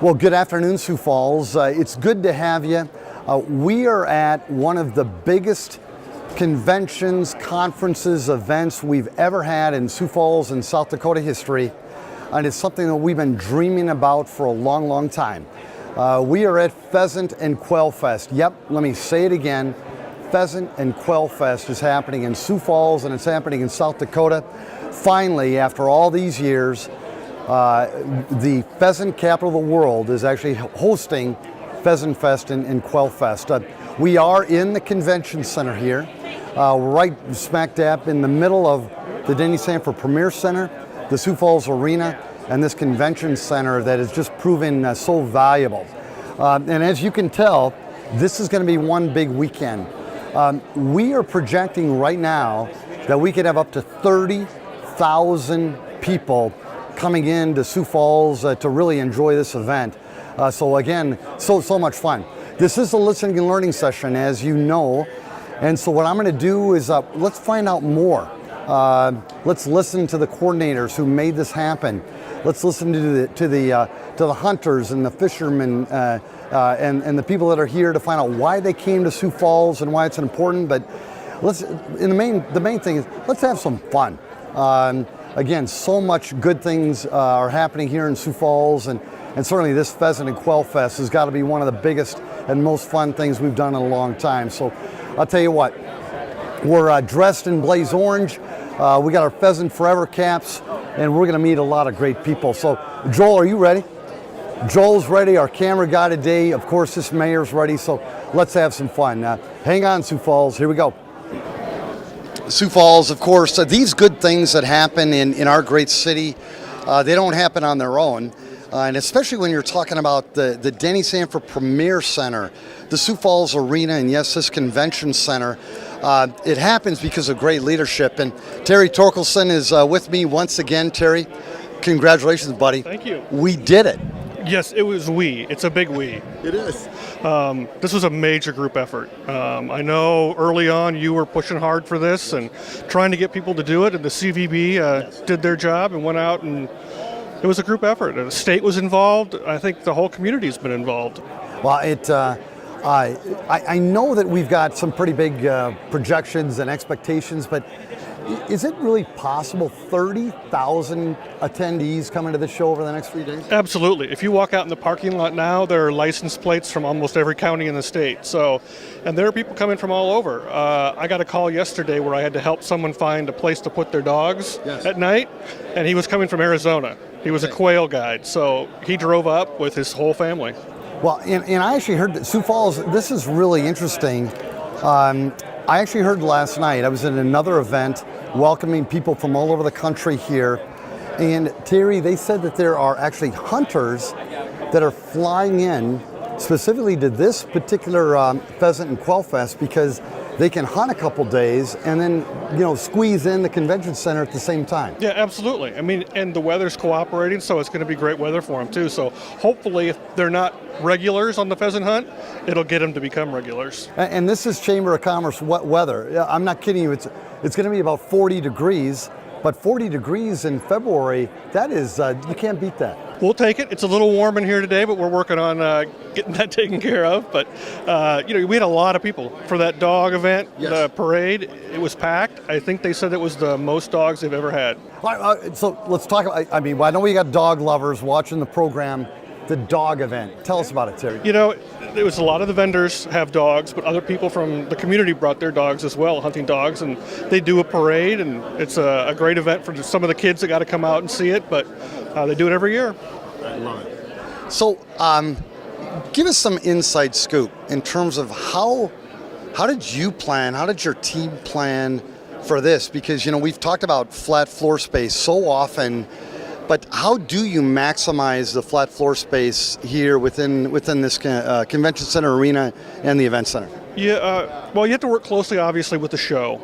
Well, good afternoon, Sioux Falls. It's good to have you. We are at one of the biggest conventions, conferences, events we've ever had in Sioux Falls and South Dakota history. And it's something that we've been dreaming about for a long, long time. We are at Pheasant and Quail Fest. Yep, let me say it again. Pheasant and Quail Fest is happening in Sioux Falls and it's happening in South Dakota. Finally, after all these years, the pheasant capital of the world is actually hosting Pheasant Fest and Quail Fest. We are in the convention center here, right smack dab in the middle of the Denny Sanford Premier Center, the Sioux Falls Arena, and this convention center that has just proven so valuable. And as you can tell, this is going to be one big weekend. We are projecting right now that we could have up to 30,000 people coming into Sioux Falls to really enjoy this event. So again, so much fun. This is a listening and learning session, as you know, and so what I'm going to do is let's find out more. Let's listen to the coordinators who made this happen. Let's listen to the hunters and the fishermen and the people that are here to find out why they came to Sioux Falls and why it's important. But the main thing is let's have some fun. Again, so much good things are happening here in Sioux Falls, and certainly this Pheasant and Quail Fest has got to be one of the biggest and most fun things we've done in a long time. So I'll tell you what, we're dressed in blaze orange. We got our Pheasant Forever caps, and we're going to meet a lot of great people. So Joel, are you ready? Joel's ready, our camera guy today. Of course, this mayor's ready, so let's have some fun. Hang on, Sioux Falls, here we go. Sioux Falls, of course, these good things that happen in our great city, they don't happen on their own. And especially when you're talking about the Denny Sanford Premier Center, the Sioux Falls Arena, and yes, this convention center, it happens because of great leadership. And Terry Torkelson is with me once again. Terry, congratulations, buddy. Thank you. We did it. Yes, it was we. It's a big we. It is. This was a major group effort. I know early on you were pushing hard for this and trying to get people to do it, and the CVB did their job and went out, and it was a group effort. The state was involved. I think the whole community's been involved. Well, I know that we've got some pretty big projections and expectations, but is it really possible 30,000 attendees coming to this show over the next 3 days? Absolutely. If you walk out in the parking lot now, there are license plates from almost every county in the state. So, and there are people coming from all over. I got a call yesterday where I had to help someone find a place to put their dogs at night, and he was coming from Arizona. He was a quail guide, so he drove up with his whole family. Well, and I actually heard that Sioux Falls, this is really interesting. I actually heard last night, I was at another event welcoming people from all over the country here, and Terry, they said that there are actually hunters that are flying in specifically to this particular Pheasant and Quail Fest because they can hunt a couple days and then, squeeze in the convention center at the same time. Yeah, absolutely. I mean, and the weather's cooperating, so it's going to be great weather for them too. So hopefully, if they're not regulars on the pheasant hunt, it'll get them to become regulars. And this is Chamber of Commerce weather. I'm not kidding you. It's going to be about 40 degrees, but 40 degrees in February, that is, you can't beat that. We'll take it. It's a little warm in here today, but we're working on getting that taken care of. But, we had a lot of people for that dog event, the parade. It was packed. I think they said it was the most dogs they've ever had. So let's talk about, I know we got dog lovers watching the program, the dog event. Tell us about it, Terry. It was a lot of the vendors have dogs, but other people from the community brought their dogs as well, hunting dogs, and they do a parade, and it's a great event for some of the kids that got to come out and see it, but they do it every year. I love it. So give us some inside scoop in terms of how did you plan, how did your team plan for this? Because, we've talked about flat floor space so often, But how do you maximize the flat floor space here within this convention center arena and the event center? Yeah, well, you have to work closely, obviously, with the show.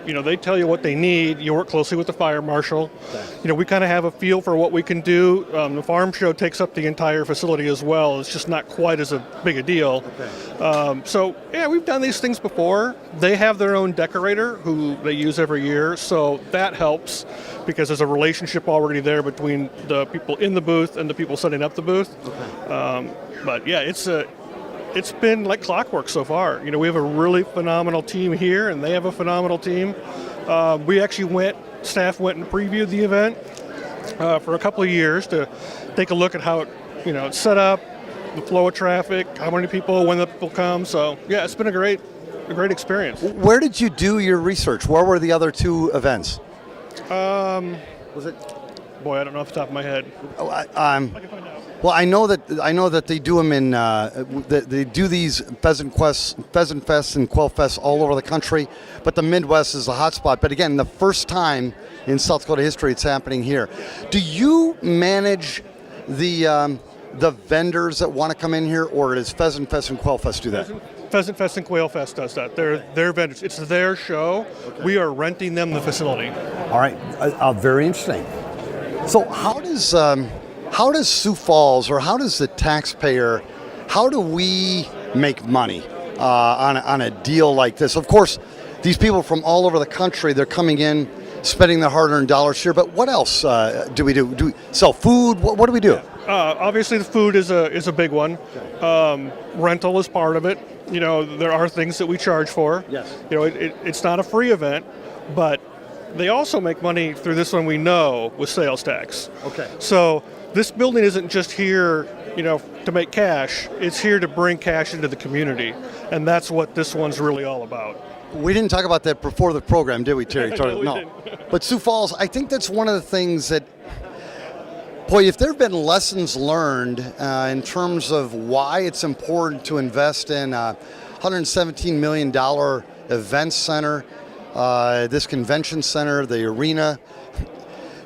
They tell you what they need. You work closely with the fire marshal. Okay. We kind of have a feel for what we can do. The farm show takes up the entire facility as well. It's just not quite as big a deal. Okay. We've done these things before. They have their own decorator who they use every year, so that helps because there's a relationship already there between the people in the booth and the people setting up the booth. Okay. But yeah, it's been like clockwork so far. We have a really phenomenal team here, and they have a phenomenal team. Staff went and previewed the event for a couple of years to take a look at how it's set up, the flow of traffic, how many people, when the people come. So yeah, it's been a great experience. Where did you do your research? Where were the other two events? Was it? Boy, I don't know off the top of my head. I can find out. Well, I know that they do them in they do these Pheasant Fest and Quail Fest all over the country, but the Midwest is the hotspot. But again, the first time in South Dakota history it's happening here. Do you manage the vendors that want to come in here, or does Pheasant Fest and Quail Fest do that? Pheasant Fest and Quail Fest does that. They're vendors. It's their show. Okay. We are renting them the facility. All right, very interesting. So how does Sioux Falls, or how does the taxpayer, how do we make money on a deal like this? Of course, these people from all over the country, they're coming in, spending their hard-earned dollars here, but what else do we do? Do we sell food? What do we do? Yeah. Obviously, the food is a big one. Rental is part of it. There are things that we charge for. Yes. It's not a free event, but they also make money through this one, we know, with sales tax. Okay. So this building isn't just here, to make cash. It's here to bring cash into the community, and that's what this one's really all about. We didn't talk about that before the program, did we, Terry? No, we didn't. But Sioux Falls, I think that's one of the things that, boy, if there have been lessons learned in terms of why it's important to invest in a $117 million event center, this convention center, the arena,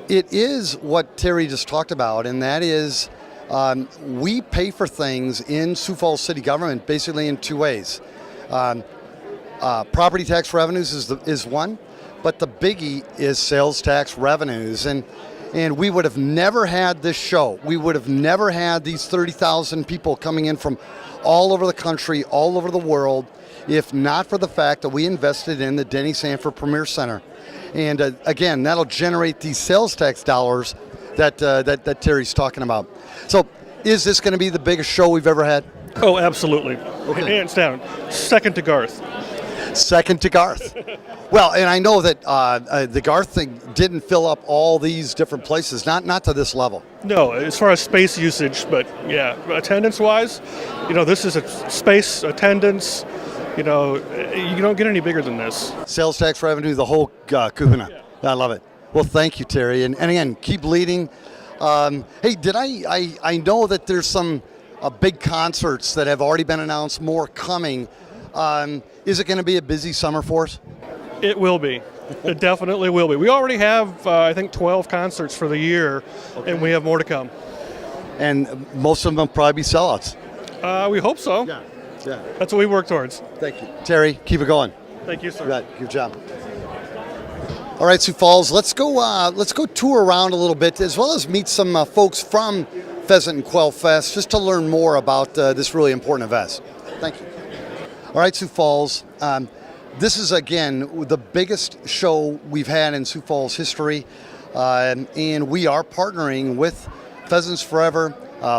it is what Terry just talked about, and that is we pay for things in Sioux Falls city government basically in two ways. Property tax revenues is one, but the biggie is sales tax revenues. And we would have never had this show. We would have never had these 30,000 people coming in from all over the country, all over the world, if not for the fact that we invested in the Denny Sanford Premier Center. And again, that'll generate these sales tax dollars that Terry's talking about. So is this going to be the biggest show we've ever had? Oh, absolutely. Okay. Hands down. Second to Garth. Second to Garth. Well, and I know that the Garth thing didn't fill up all these different places, not to this level. No, as far as space usage, but yeah, attendance-wise, this is a space attendance. You don't get any bigger than this. Sales tax revenue, the whole kahuna. Yeah. I love it. Well, thank you, Terry. And again, keep leading. Hey, I know that there's some big concerts that have already been announced, more coming. Is it going to be a busy summer for us? It will be. It definitely will be. We already have, I think, 12 concerts for the year, and we have more to come. And most of them will probably be sellouts. We hope so. Yeah. That's what we work towards. Thank you. Terry, keep it going. Thank you, sir. Good job. All right, Sioux Falls, let's go tour around a little bit, as well as meet some folks from Pheasant and Quail Fest, just to learn more about this really important event. Thank you. All right, Sioux Falls. This is, again, the biggest show we've had in Sioux Falls history, and we are partnering with Pheasants Forever,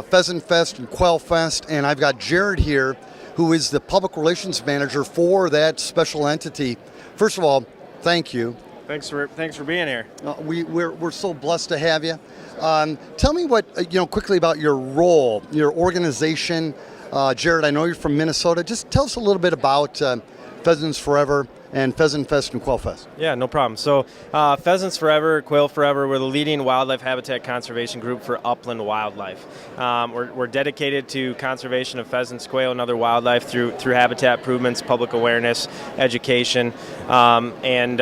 Pheasant Fest, and Quail Fest, and I've got Jared here, who is the public relations manager for that special entity. First of all, thank you. Thanks for being here. We're so blessed to have you. Tell me quickly about your role, your organization. Jared, I know you're from Minnesota. Just tell us a little bit about Pheasants Forever and Pheasant Fest and Quail Fest. Yeah, no problem. So Pheasants Forever, Quail Forever, we're the leading wildlife habitat conservation group for upland wildlife. We're dedicated to conservation of pheasants, quail, and other wildlife through habitat improvements, public awareness, education, and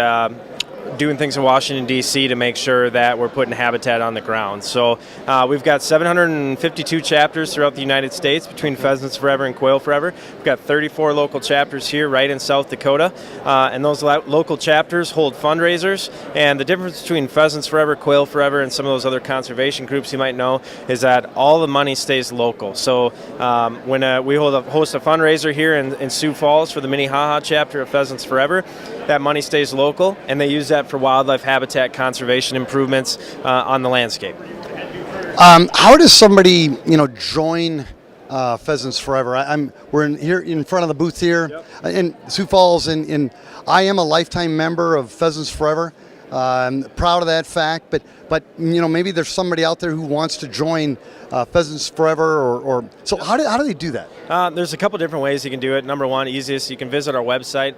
doing things in Washington, D.C. to make sure that we're putting habitat on the ground. So we've got 752 chapters throughout the United States between Pheasants Forever and Quail Forever. We've got 34 local chapters here right in South Dakota, and those local chapters hold fundraisers. And the difference between Pheasants Forever, Quail Forever, and some of those other conservation groups you might know is that all the money stays local. So when we host a fundraiser here in Sioux Falls for the Minnehaha chapter of Pheasants Forever, that money stays local, and they use that for wildlife habitat conservation improvements on the landscape. How does somebody, join Pheasants Forever? We're here in front of the booth here in Sioux Falls, and I am a lifetime member of Pheasants Forever. I'm proud of that fact, but maybe there's somebody out there who wants to join Pheasants Forever, or so how do they do that? There's a couple different ways you can do it. Number one, easiest, you can visit our website,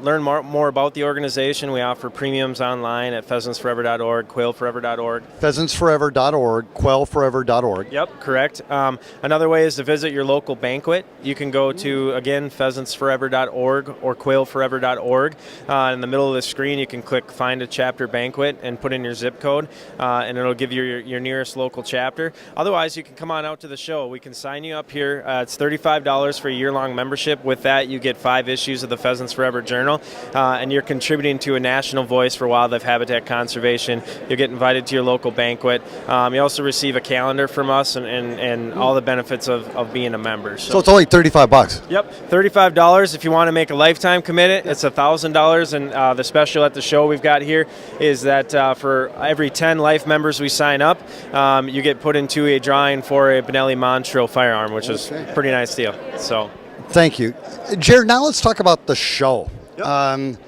learn more about the organization. We offer premiums online at pheasantsforever.org, quailforever.org. Pheasantsforever.org, quailforever.org. Yep, correct. Another way is to visit your local banquet. You can go to, again, pheasantsforever.org or quailforever.org. In the middle of the screen, you can click Find a Chapter Banquet and put in your zip code, and it'll give you your nearest local chapter. Otherwise, you can come on out to the show. We can sign you up here. It's $35 for a year-long membership. With that, you get 5 issues of the Pheasants Forever Journal, and you're contributing to a national voice for wildlife habitat conservation. You'll get invited to your local banquet. You also receive a calendar from us and all the benefits of being a member. So it's only $35. Yep, $35. If you want to make a lifetime commitment, it's $1,000. And the special at the show we've got here is that for every 10 life members we sign up, you get put into a drawing for a Benelli Montreux firearm, which is a pretty nice deal. So, thank you, Jared. Now let's talk about the show. Yep.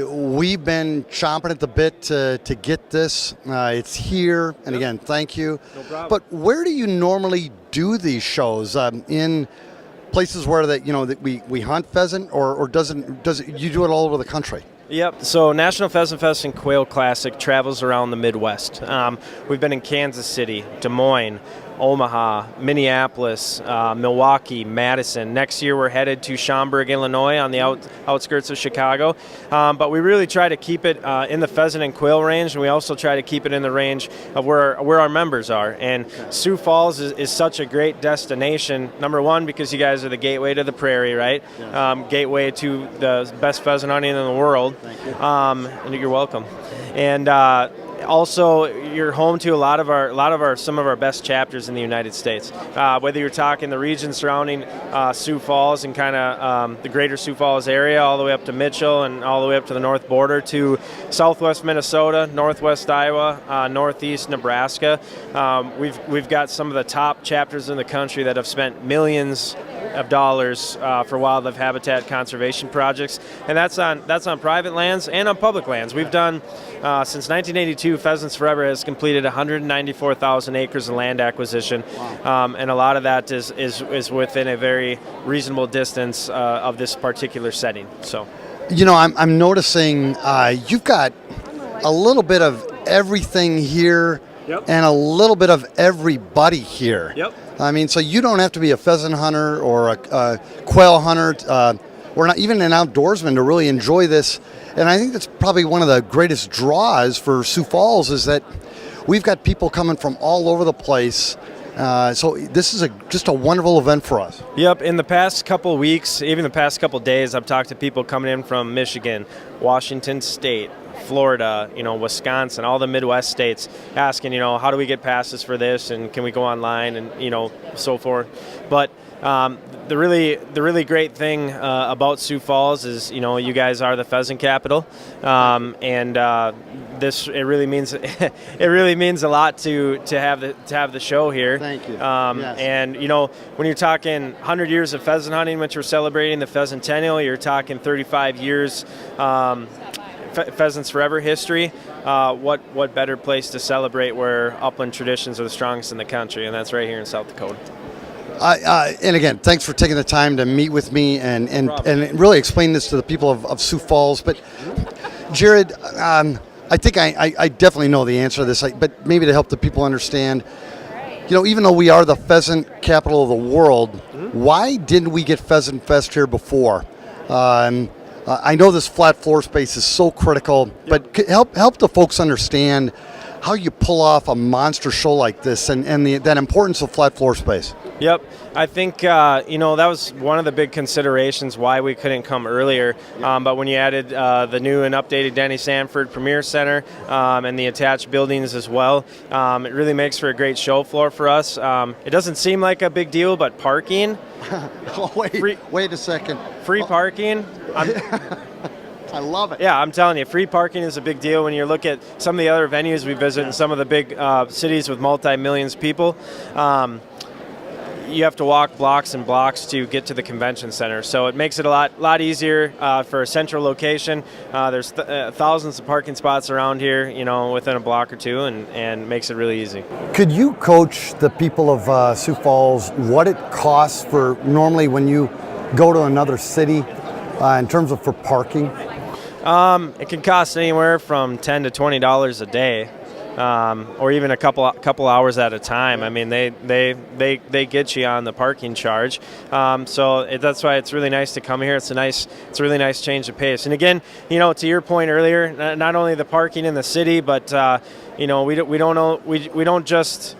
We've been chomping at the bit to get this. It's here, and again, thank you. No problem. But where do you normally do these shows? In places where that we hunt pheasant, or does it you do it all over the country? Yep. So National Pheasant Fest and Quail Classic travels around the Midwest. We've been in Kansas City, Des Moines, Omaha, Minneapolis, Milwaukee, Madison. Next year we're headed to Schaumburg, Illinois, on the outskirts of Chicago. But we really try to keep it in the pheasant and quail range, and we also try to keep it in the range of where our members are. And Sioux Falls is such a great destination, number one, because you guys are the gateway to the prairie, right? Yes. Gateway to the best pheasant hunting in the world. Thank you. And you're welcome. And also, you're home to some of our best chapters in the United States. Whether you're talking the region surrounding Sioux Falls and kind of the greater Sioux Falls area, all the way up to Mitchell and all the way up to the north border, to southwest Minnesota, northwest Iowa, northeast Nebraska. We've got some of the top chapters in the country that have spent millions of dollars for wildlife habitat conservation projects, and that's on private lands and on public lands. We've done since 1982. Pheasants Forever has completed 194,000 acres of land acquisition. Wow. And a lot of that is within a very reasonable distance of this particular setting. So, I'm noticing you've got a little bit of everything here. Yep. And a little bit of everybody here. Yep. I mean, so you don't have to be a pheasant hunter or a quail hunter, or not even an outdoorsman to really enjoy this. And I think that's probably one of the greatest draws for Sioux Falls, is that we've got people coming from all over the place. So this is just a wonderful event for us. Yep. In the past couple weeks, even the past couple days, I've talked to people coming in from Michigan, Washington State, Florida, Wisconsin, all the Midwest states, asking, how do we get passes for this, and can we go online, and so forth. But the really great thing about Sioux Falls is, you guys are the pheasant capital, and it really means a lot to have the show here. Thank you. Yes. And when you're talking 100 years of pheasant hunting, which we're celebrating the pheasantennial, you're talking 35 years. Pheasants Forever history, what better place to celebrate where upland traditions are the strongest in the country, and that's right here in South Dakota. And again, thanks for taking the time to meet with me and really explain this to the people of Sioux Falls. But Jared, I think I definitely know the answer to this, but maybe to help the people understand, even though we are the pheasant capital of the world, why didn't we get Pheasant Fest here before? I know this flat floor space is so critical, but help the folks understand how you pull off a monster show like this and that importance of flat floor space. Yep. I think, that was one of the big considerations why we couldn't come earlier. But when you added the new and updated Denny Sanford Premier Center and the attached buildings as well, it really makes for a great show floor for us. It doesn't seem like a big deal, but parking. Wait a second. Free parking. I love it. Yeah, I'm telling you, free parking is a big deal when you look at some of the other venues we visit in some of the big cities with multi-millions people. You have to walk blocks and blocks to get to the convention center. So it makes it a lot easier for a central location. There's thousands of parking spots around here, within a block or two, and makes it really easy. Could you coach the people of Sioux Falls what it costs for normally when you go to another city in terms of for parking? It can cost anywhere from $10 to $20 a day. Or even a couple hours at a time. I mean, they get you on the parking charge. So that's why it's really nice to come here. It's a really nice change of pace. And again, to your point earlier, not only the parking in the city, but we don't just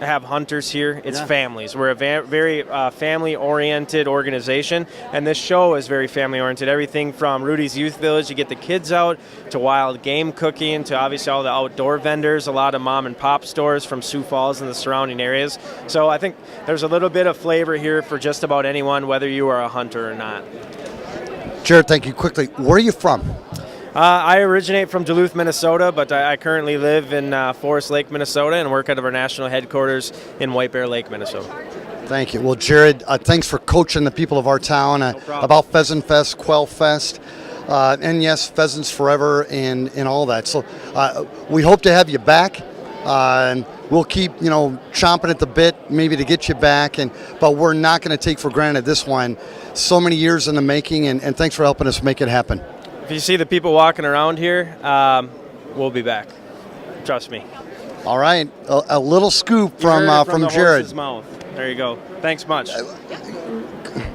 have hunters here. It's families. We're a very family-oriented organization, and this show is very family-oriented. Everything from Rudy's Youth Village to get the kids out, to wild game cooking, to obviously all the outdoor vendors, a lot of mom-and-pop stores from Sioux Falls and the surrounding areas. So I think there's a little bit of flavor here for just about anyone, whether you are a hunter or not. Jared, thank you. Quickly, where are you from? I originate from Duluth, Minnesota, but I currently live in Forest Lake, Minnesota, and work out of our national headquarters in White Bear Lake, Minnesota. Thank you. Well, Jared, thanks for coaching the people of our town about Pheasant Fest, Quail Fest, and yes, Pheasants Forever and all that. So we hope to have you back, and we'll keep chomping at the bit maybe to get you back. But we're not going to take for granted this one. So many years in the making, and thanks for helping us make it happen. If you see the people walking around here, we'll be back. Trust me. All right, a little scoop from the Jared. Horse's mouth. There you go. Thanks much.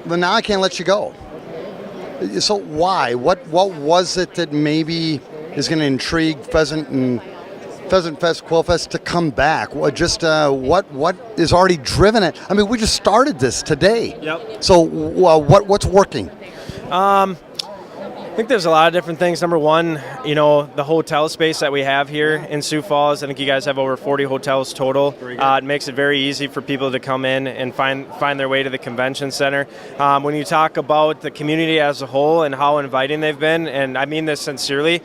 But now I can't let you go. So why? What was it that maybe is going to intrigue Pheasant Fest, Quail Fest to come back? What is already driven it? I mean, we just started this today. Yep. So what's working? I think there's a lot of different things. Number one, the hotel space that we have here in Sioux Falls. I think you guys have over 40 hotels total. It makes it very easy for people to come in and find their way to the convention center. When you talk about the community as a whole and how inviting they've been, and I mean this sincerely,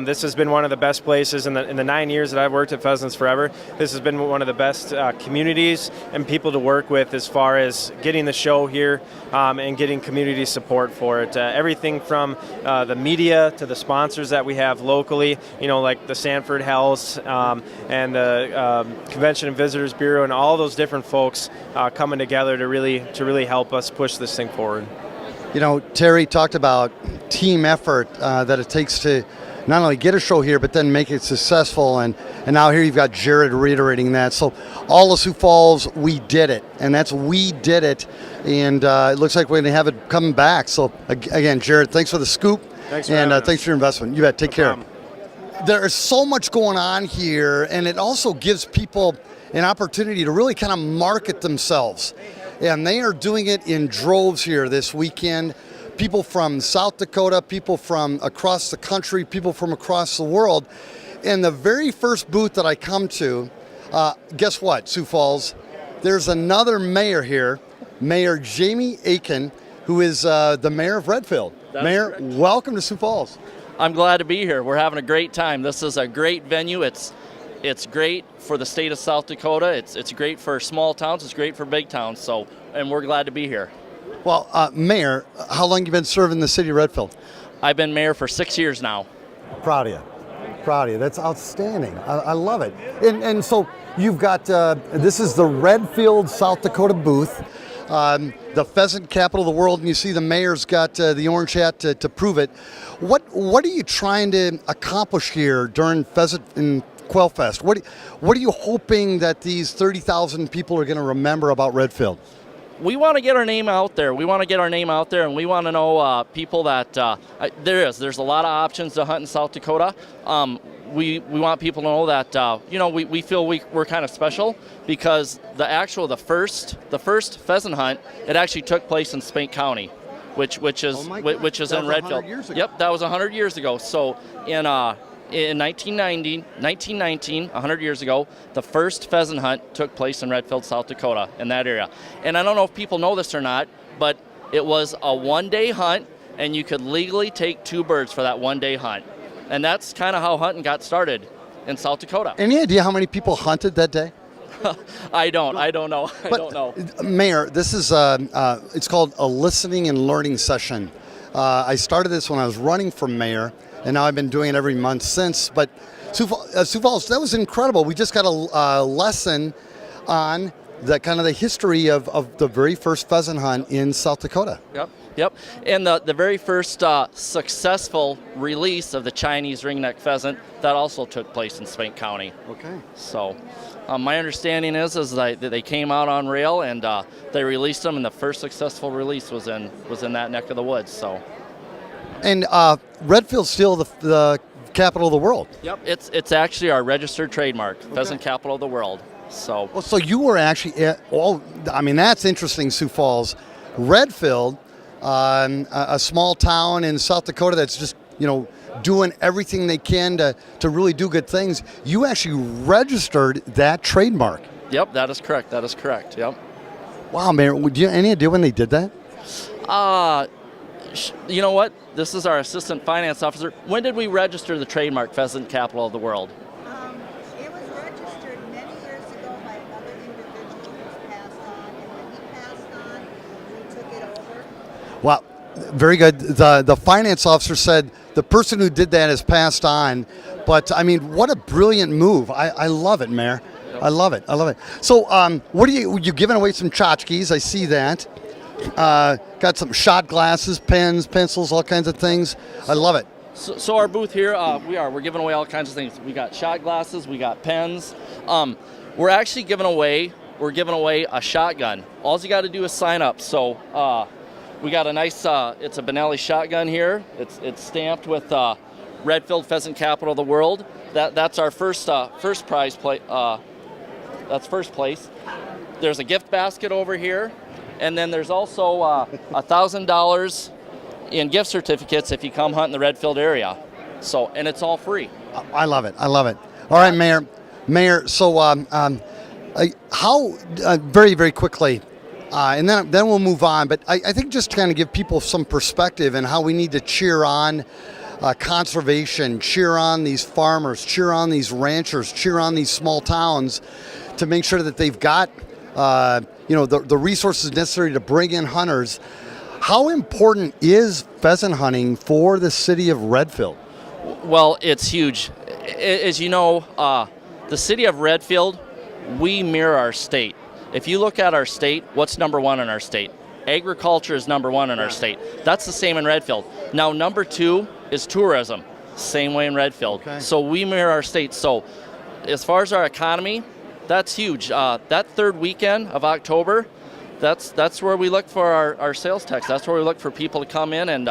this has been one of the best places in the 9 years that I've worked at Pheasants Forever. This has been one of the best communities and people to work with as far as getting the show here and getting community support for it. Everything from the media to the sponsors that we have locally, like the Sanford House and the Convention and Visitors Bureau, and all those different folks coming together to really help us push this thing forward. Terry talked about team effort that it takes to not only get a show here, but then make it successful. And now here you've got Jared reiterating that. So all of Sioux Falls, we did it. And that's we did it. And it looks like we're going to have it coming back. So again, Jared, thanks for the scoop. Thanks for having us. Thanks for your investment. You bet. Take care. Problem. There is so much going on here, and it also gives people an opportunity to really kind of market themselves. And they are doing it in droves here this weekend. People from South Dakota, people from across the country, people from across the world. And the very first booth that I come to, guess what, Sioux Falls? There's another mayor here, Mayor Jamie Aiken, who is the mayor of Redfield. That's Mayor, correct. welcome to Sioux Falls. I'm glad to be here. We're having a great time. This is a great venue. It's great for the state of South Dakota. It's great for small towns. It's great for big towns. And we're glad to be here. Well, Mayor, how long you been serving the city of Redfield? I've been mayor for 6 years now. Proud of you. Proud of you. That's outstanding. I love it. And so you've got, this is the Redfield, South Dakota booth, the pheasant capital of the world, and you see the mayor's got the orange hat to prove it. What are you trying to accomplish here during Pheasant and Quail Fest? What are you hoping that these 30,000 people are going to remember about Redfield? we want to get our name out there. We want to get our name out there, and we want to know people that there's a lot of options to hunt in South Dakota. We want people to know that we feel we're kind of special because the first pheasant hunt, it actually took place in Spink County, which is in Redfield. Yep, that was 100 years ago. So in 1919, 100 years ago, the first pheasant hunt took place in Redfield, South Dakota, in that area. And I don't know if people know this or not, but it was a one-day hunt, and you could legally take 2 birds for that one-day hunt. And that's kind of how hunting got started in South Dakota. Any idea how many people hunted that day? I don't know. Mayor, this is it's called a listening and learning session. I started this when I was running for mayor, and now I've been doing it every month since. But Sioux Falls, that was incredible. We just got a lesson on the kind of the history of the very first pheasant hunt in South Dakota. Yep. And the very first successful release of the Chinese ringneck pheasant, that also took place in Spink County. Okay. So my understanding is that they came out on rail and they released them, and the first successful release was in that neck of the woods. So. And Redfield's still the capital of the world. Yep. It's actually our registered trademark, pheasant capital of the world. So. Well, so you were actually that's interesting, Sioux Falls. Redfield, a small town in South Dakota that's just, doing everything they can to really do good things. You actually registered that trademark. Yep, that is correct. Yep. Wow, Mayor, do you have any idea when they did that? You know what? This is our assistant finance officer. When did we register the trademark pheasant capital of the world? It was registered many years ago by another individual who's passed on, and when he passed on, we took it over. Wow, very good. The finance officer said the person who did that has passed on, but what a brilliant move. I love it, Mayor. Yep. I love it. So, what are you're giving away some tchotchkes? I see that. Got some shot glasses, pens, pencils, all kinds of things. I love it. So our booth here, we're giving away all kinds of things. We got shot glasses, we got pens. We're actually giving away a shotgun. All you got to do is sign up. So we got a nice, it's a Benelli shotgun here. It's stamped with Redfield Pheasant Capital of the World. That's our first prize play. That's first place. There's a gift basket over here. And then there's also $1,000 in gift certificates if you come hunt in the Redfield area. So, and it's all free. I love it. All right, Mayor. So, how very, very quickly, and then we'll move on. But I think just to kind of give people some perspective and how we need to cheer on conservation, cheer on these farmers, cheer on these ranchers, cheer on these small towns to make sure that they've got the resources necessary to bring in hunters. How important is pheasant hunting for the city of Redfield? Well, it's huge. As you know, the city of Redfield, we mirror our state. If you look at our state, what's number one in our state? Agriculture is number one in our state. That's the same in Redfield. Now, number 2 is tourism. Same way in Redfield. Okay. So we mirror our state. So as far as our economy, that's huge. That third weekend of October, that's where we look for our sales tax. That's where we look for people to come in and,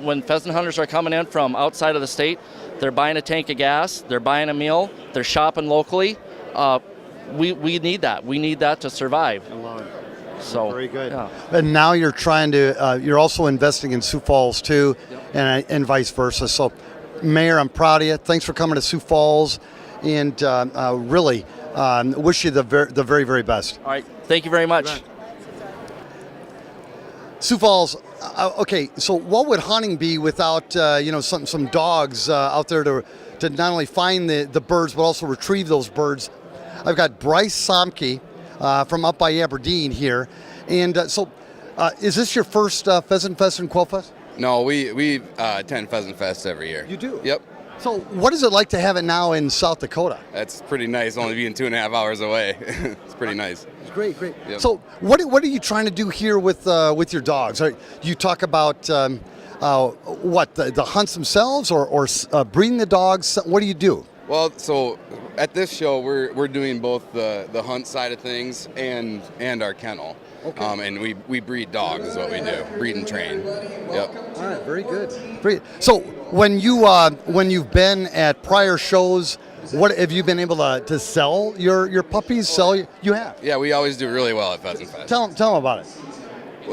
when pheasant hunters are coming in from outside of the state, they're buying a tank of gas, they're buying a meal, they're shopping locally. We need that. We need that to survive. I love it. So very good. Yeah. And now you're trying to, you're also investing in Sioux Falls too, yep. and vice versa. So, Mayor, I'm proud of you. Thanks for coming to Sioux Falls. And really wish you the very, very best. All right. Thank you very much. Sioux Falls, okay, so what would hunting be without, some dogs out there to not only find the birds, but also retrieve those birds? I've got Bryce Somke from up by Aberdeen here. And is this your first Pheasant Fest and Quail Fest? No, we attend Pheasant Fest every year. You do? Yep. So what is it like to have it now in South Dakota? That's pretty nice, only being 2.5 hours away. It's pretty nice. It's great. Yep. So what are you trying to do here with your dogs? You talk about the hunts themselves or breeding the dogs? What do you do? Well, so at this show, we're doing both the hunt side of things and our kennel. Okay. And we breed dogs is what we do. Breed and train. Yep. All right, very good. So when you've been at prior shows, what have you been able to sell your puppies? You have. Yeah, we always do really well at Pheasant Fest. Tell them about it.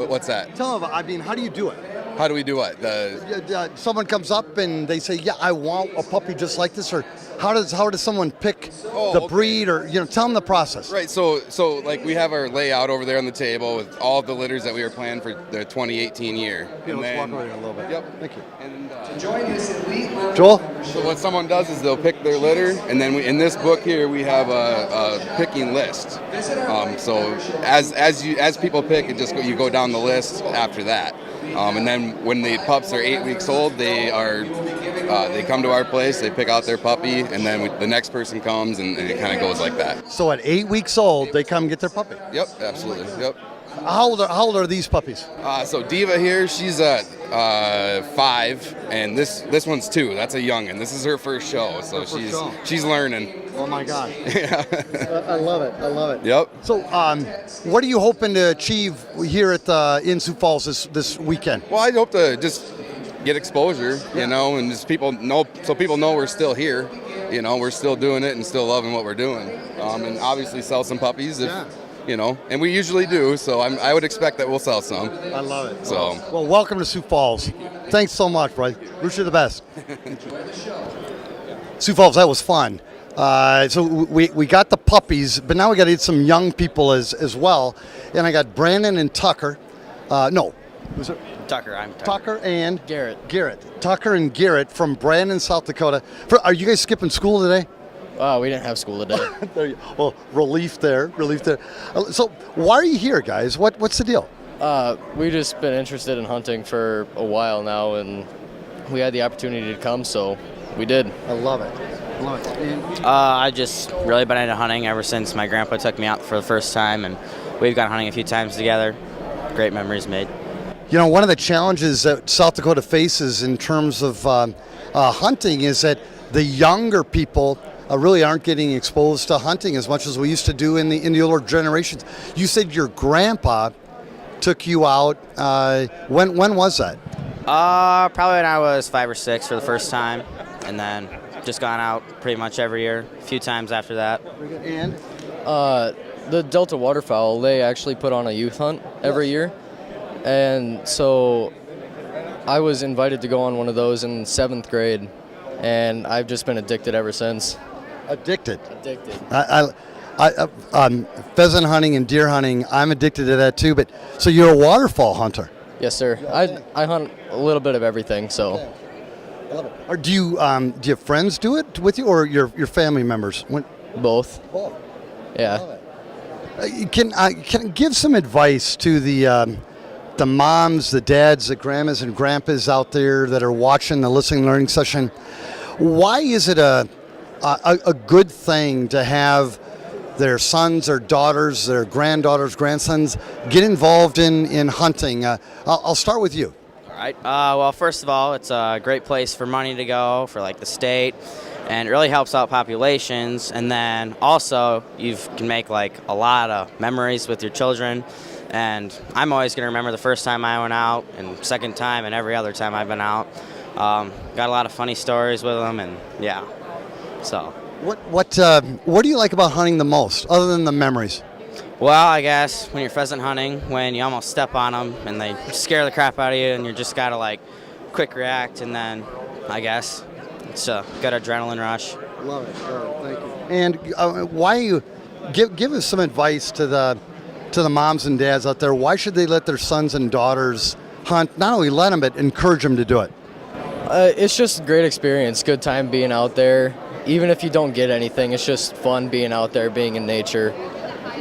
What's that? Tell them. I mean, how do you do it? How do we do what? Someone comes up and they say, "Yeah, I want a puppy just like this," or how does someone pick the breed, or tell them the process. Right. So like we have our layout over there on the table with all of the litters that we were planning for the 2018 year. Okay, let's walk over there a little bit. Yep. Thank you. And Joel. so what someone does is they'll pick their litter, and then in this book here we have a picking list. So as people pick, you go down the list after that. And then when the pups are 8 weeks old, they come to our place, they pick out their puppy, and then the next person comes, and it kind of goes like that. So at 8 weeks old, they come get their puppy. Yep, absolutely. Yep. How old are these puppies? So Diva here, she's 5, and this one's 2. That's a youngin'. This is her first show, so she's learning. Oh my God! Yeah. I love it. I love it. Yep. So, what are you hoping to achieve here at in Sioux Falls this weekend? Well, I hope to just get exposure, and just people know we're still here. We're still doing it and still loving what we're doing, and obviously sell some puppies if. And we usually do, so I would expect that we'll sell some. I love it. So, well, welcome to Sioux Falls. Thanks so much, Bryce. Wish you the best. Sioux Falls, that was fun. So we got the puppies, but now we got to get some young people as well. And I got Brandon and Tucker. Who's it? Tucker, I'm Tucker and Garrett. Tucker and Garrett from Brandon, South Dakota. Are you guys skipping school today? We didn't have school today. Well, relief there. So why are you here, guys? What's the deal? We've just been interested in hunting for a while now, and we had the opportunity to come, so we did. I love it. I just really been into hunting ever since my grandpa took me out for the first time, and we've gone hunting a few times together. Great memories made. One of the challenges that South Dakota faces in terms of hunting is that the younger people really aren't getting exposed to hunting as much as we used to do in the older generations. You said your grandpa took you out. When was that? Probably when I was 5 or 6 for the first time, and then just gone out pretty much every year, a few times after that. And The Delta Waterfowl, they actually put on a youth hunt every year, and so I was invited to go on one of those in 7th grade, and I've just been addicted ever since. Addicted. Addicted. Pheasant hunting and deer hunting, I'm addicted to that too. But so you're a waterfowl hunter. Yes, sir. I hunt a little bit of everything, so. Or do you have friends do it with you, or your family members? Both. Yeah. Can give some advice to the moms, the dads, the grandmas and grandpas out there that are watching the listening learning session. Why is it a good thing to have their sons, their daughters, their granddaughters, grandsons get involved in hunting? I'll start with you. All right. Well, first of all, it's a great place for money to go for the state, and it really helps out populations. And then also you can make a lot of memories with your children. And I'm always going to remember the first time I went out, and second time, and every other time I've been out. Got a lot of funny stories with them, and yeah. So. What do you like about hunting the most, other than the memories? Well, I guess when you're pheasant hunting, when you almost step on them and they scare the crap out of you, and you just gotta quick react, and then I guess it's a good adrenaline rush. Love it. Thank you. And why you give us some advice to the moms and dads out there? Why should they let their sons and daughters hunt? Not only let them, but encourage them to do it. It's just a great experience, good time being out there. Even if you don't get anything, it's just fun being out there, being in nature,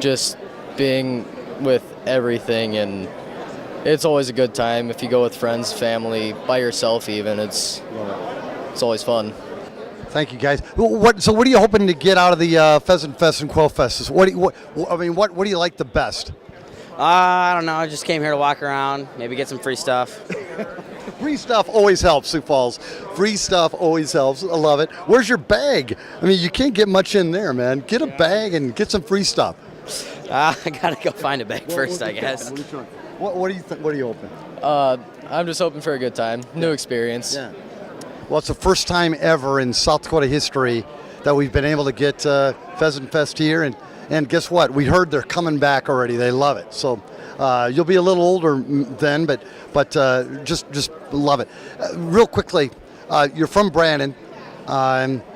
just being with everything, and it's always a good time. If you go with friends, family, by yourself even, it's always fun. Thank you, guys. So what are you hoping to get out of the Pheasant Fest and Quail Fest? What do you like the best? I don't know. I just came here to walk around, maybe get some free stuff. Free stuff always helps, Sioux Falls. Free stuff always helps. I love it. Where's your bag? I mean, you can't get much in there, man. Get a bag and get some free stuff. I gotta go find a bag first, I guess. What do you think? What are you hoping? I'm just hoping for a good time, new experience. Yeah. Well, it's the first time ever in South Dakota history that we've been able to get Pheasant Fest here, and guess what? We heard they're coming back already. They love it. So you'll be a little older then, but just love it. Real quickly, you're from Brandon.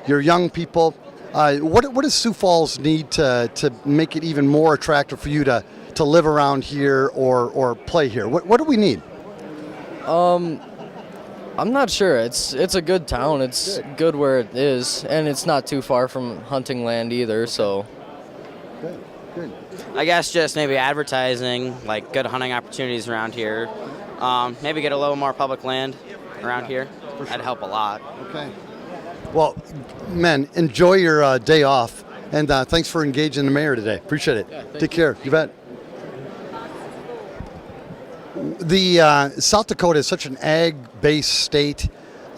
You're young people. What does Sioux Falls need to make it even more attractive for you to live around here or play here? What do we need? I'm not sure. It's a good town. It's good where it is, and it's not too far from hunting land either. So. Good. I guess just maybe advertising, like good hunting opportunities around here. Maybe get a little more public land around here. That'd help a lot. Okay. Well, men, enjoy your day off, and thanks for engaging the mayor today. Appreciate it. Yeah, Take care. You bet. The South Dakota is such an ag-based state,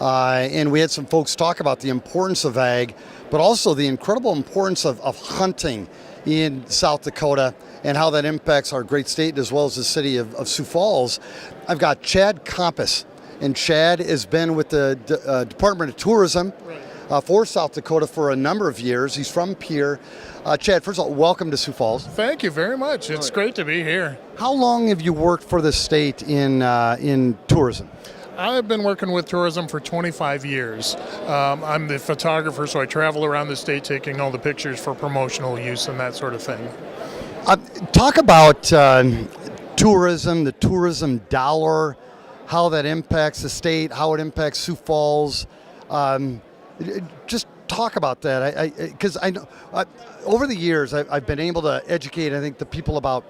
and we had some folks talk about the importance of ag, but also the incredible importance of hunting in South Dakota and how that impacts our great state as well as the city of Sioux Falls. I've got Chad Compass, and Chad has been with the Department of Tourism for South Dakota for a number of years. He's from Pierre. Chad, first of all, welcome to Sioux Falls. Thank you very much. It's great to be here. How long have you worked for the state in tourism? I've been working with tourism for 25 years. I'm the photographer, so I travel around the state taking all the pictures for promotional use and that sort of thing. Talk about tourism, the tourism dollar, how that impacts the state, how it impacts Sioux Falls. Just talk about that, because I know over the years I've been able to educate, I think, the people about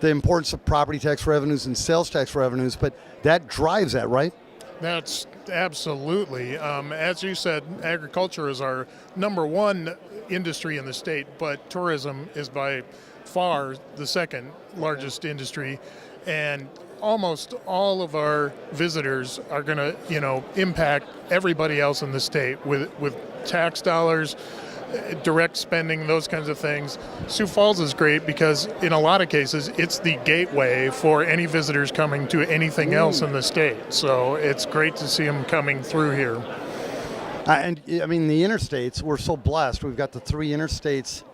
the importance of property tax revenues and sales tax revenues, but that drives that, right? That's absolutely. As you said, agriculture is our number one industry in the state, but tourism is by far the second largest industry, and almost all of our visitors are going to, impact everybody else in the state with tax dollars, direct spending, those kinds of things. Sioux Falls is great because in a lot of cases it's the gateway for any visitors coming to anything else in the state. So it's great to see them coming through here. And I mean, the interstates, we're so blessed. We've got the three interstates.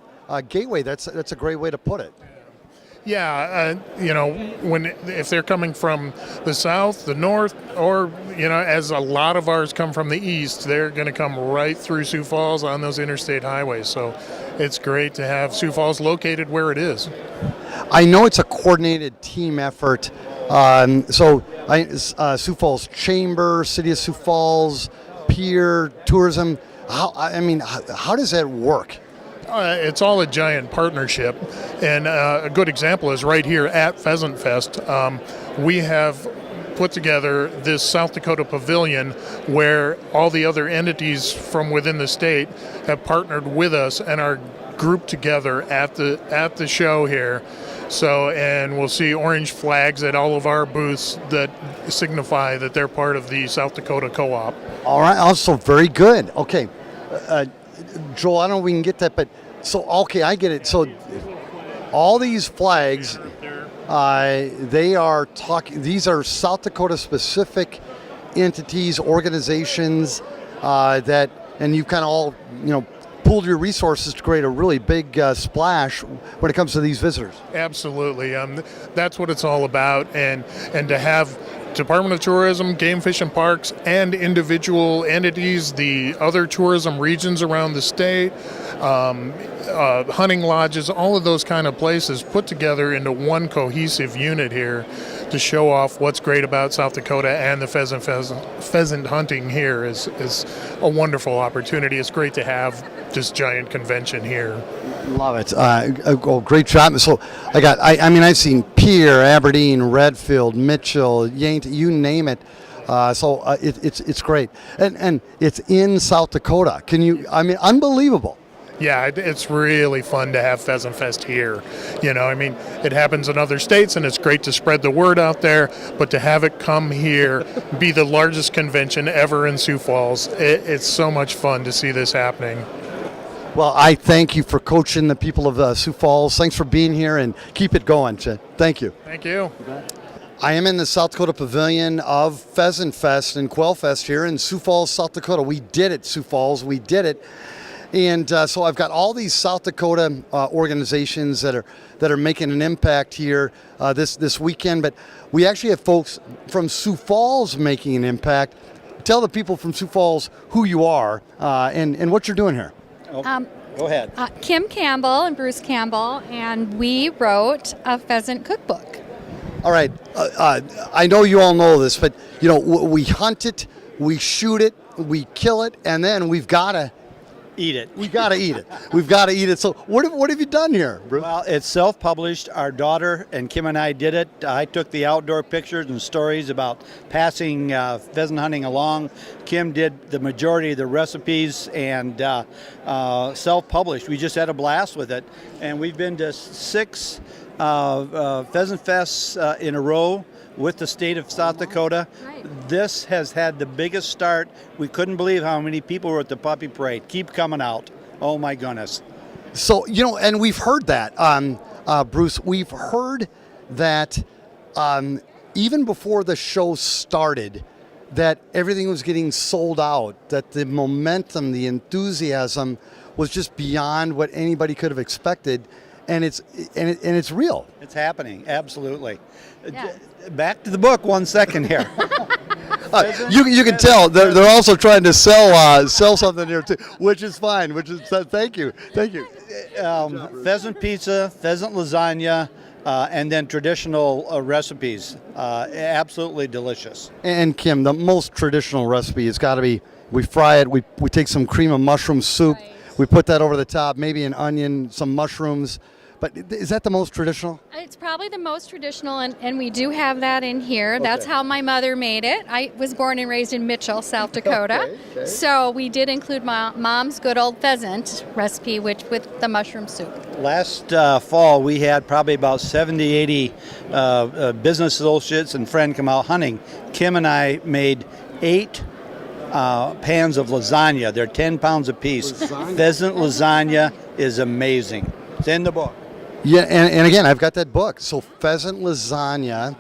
Gateway, that's a great way to put it. Yeah, if they're coming from the south, the north, or, as a lot of ours come from the east, they're going to come right through Sioux Falls on those interstate highways. So it's great to have Sioux Falls located where it is. I know it's a coordinated team effort. Sioux Falls Chamber, City of Sioux Falls, Pier, Tourism. How does that work? It's all a giant partnership, and a good example is right here at Pheasant Fest. We have put together this South Dakota pavilion where all the other entities from within the state have partnered with us and are grouped together at the show here. So, and we'll see orange flags at all of our booths that signify that they're part of the South Dakota Co-op. All right, also very good. Okay. Joel, I don't know if we can get that, but okay, I get it. So all these flags, they are talking, these are South Dakota specific entities, organizations and you've kind of all, pooled your resources to create a really big splash when it comes to these visitors. Absolutely. That's what it's all about. And to have Department of Tourism, Game Fish and Parks, and individual entities, the other tourism regions around the state, hunting lodges, all of those kind of places put together into one cohesive unit here to show off what's great about South Dakota and the pheasant hunting here is a wonderful opportunity. It's great to have this giant convention here. Love it. Great job. So I've seen Pierre, Aberdeen, Redfield, Mitchell, Yankton, you name it. It's great. And it's in South Dakota. Unbelievable. Yeah, it's really fun to have Pheasant Fest here. You know, I mean, it happens in other states, and it's great to spread the word out there, but to have it come here, be the largest convention ever in Sioux Falls, it's so much fun to see this happening. Well, I thank you for coaching the people of Sioux Falls. Thanks for being here, and keep it going, Chet. Thank you. Thank you. I am in the South Dakota Pavilion of Pheasant Fest and Quail Fest here in Sioux Falls, South Dakota. We did it, Sioux Falls. We did it. And so I've got all these South Dakota organizations that are making an impact here this weekend. But we actually have folks from Sioux Falls making an impact. Tell the people from Sioux Falls who you are and what you're doing here. Go ahead. Kim Campbell and Bruce Campbell, and we wrote a pheasant cookbook. All right. I know you all know this, but you know we hunt it, we shoot it, we kill it, and then we've got to eat it. We got to eat it. We've got to eat it. So what have you done here, Bruce? Well, it's self-published. Our daughter and Kim and I did it. I took the outdoor pictures and stories about passing pheasant hunting along. Kim did the majority of the recipes and self-published. We just had a blast with it. And we've been to 6 Pheasant Fests in a row with the state of South Dakota. Right. This has had the biggest start. We couldn't believe how many people were at the puppy parade. Keep coming out. Oh my goodness. So, you know, and we've heard that, Bruce, we've heard that even before the show started, that everything was getting sold out, that the momentum, the enthusiasm was just beyond what anybody could have expected. And it's real. It's happening, absolutely. Yeah. Back to the book 1 second here. You can tell they're also trying to sell something here too, which is fine. Thank you. Pheasant pizza, pheasant lasagna, and then traditional recipes. Absolutely delicious. And Kim, the most traditional recipe has got to be we fry it. We take some cream of mushroom soup. Right. We put that over the top, maybe an onion, some mushrooms. But is that the most traditional? It's probably the most traditional, and we do have that in here. Okay. That's how my mother made it. I was born and raised in Mitchell, South Dakota. Okay. So we did include my mom's good old pheasant recipe, with the mushroom soup. Last fall, we had probably about 70, 80 business associates and friends come out hunting. Kim and I made 8 pans of lasagna. They're 10 pounds apiece. Pheasant lasagna is amazing. It's in the book. Yeah, and again, I've got that book. So pheasant lasagna,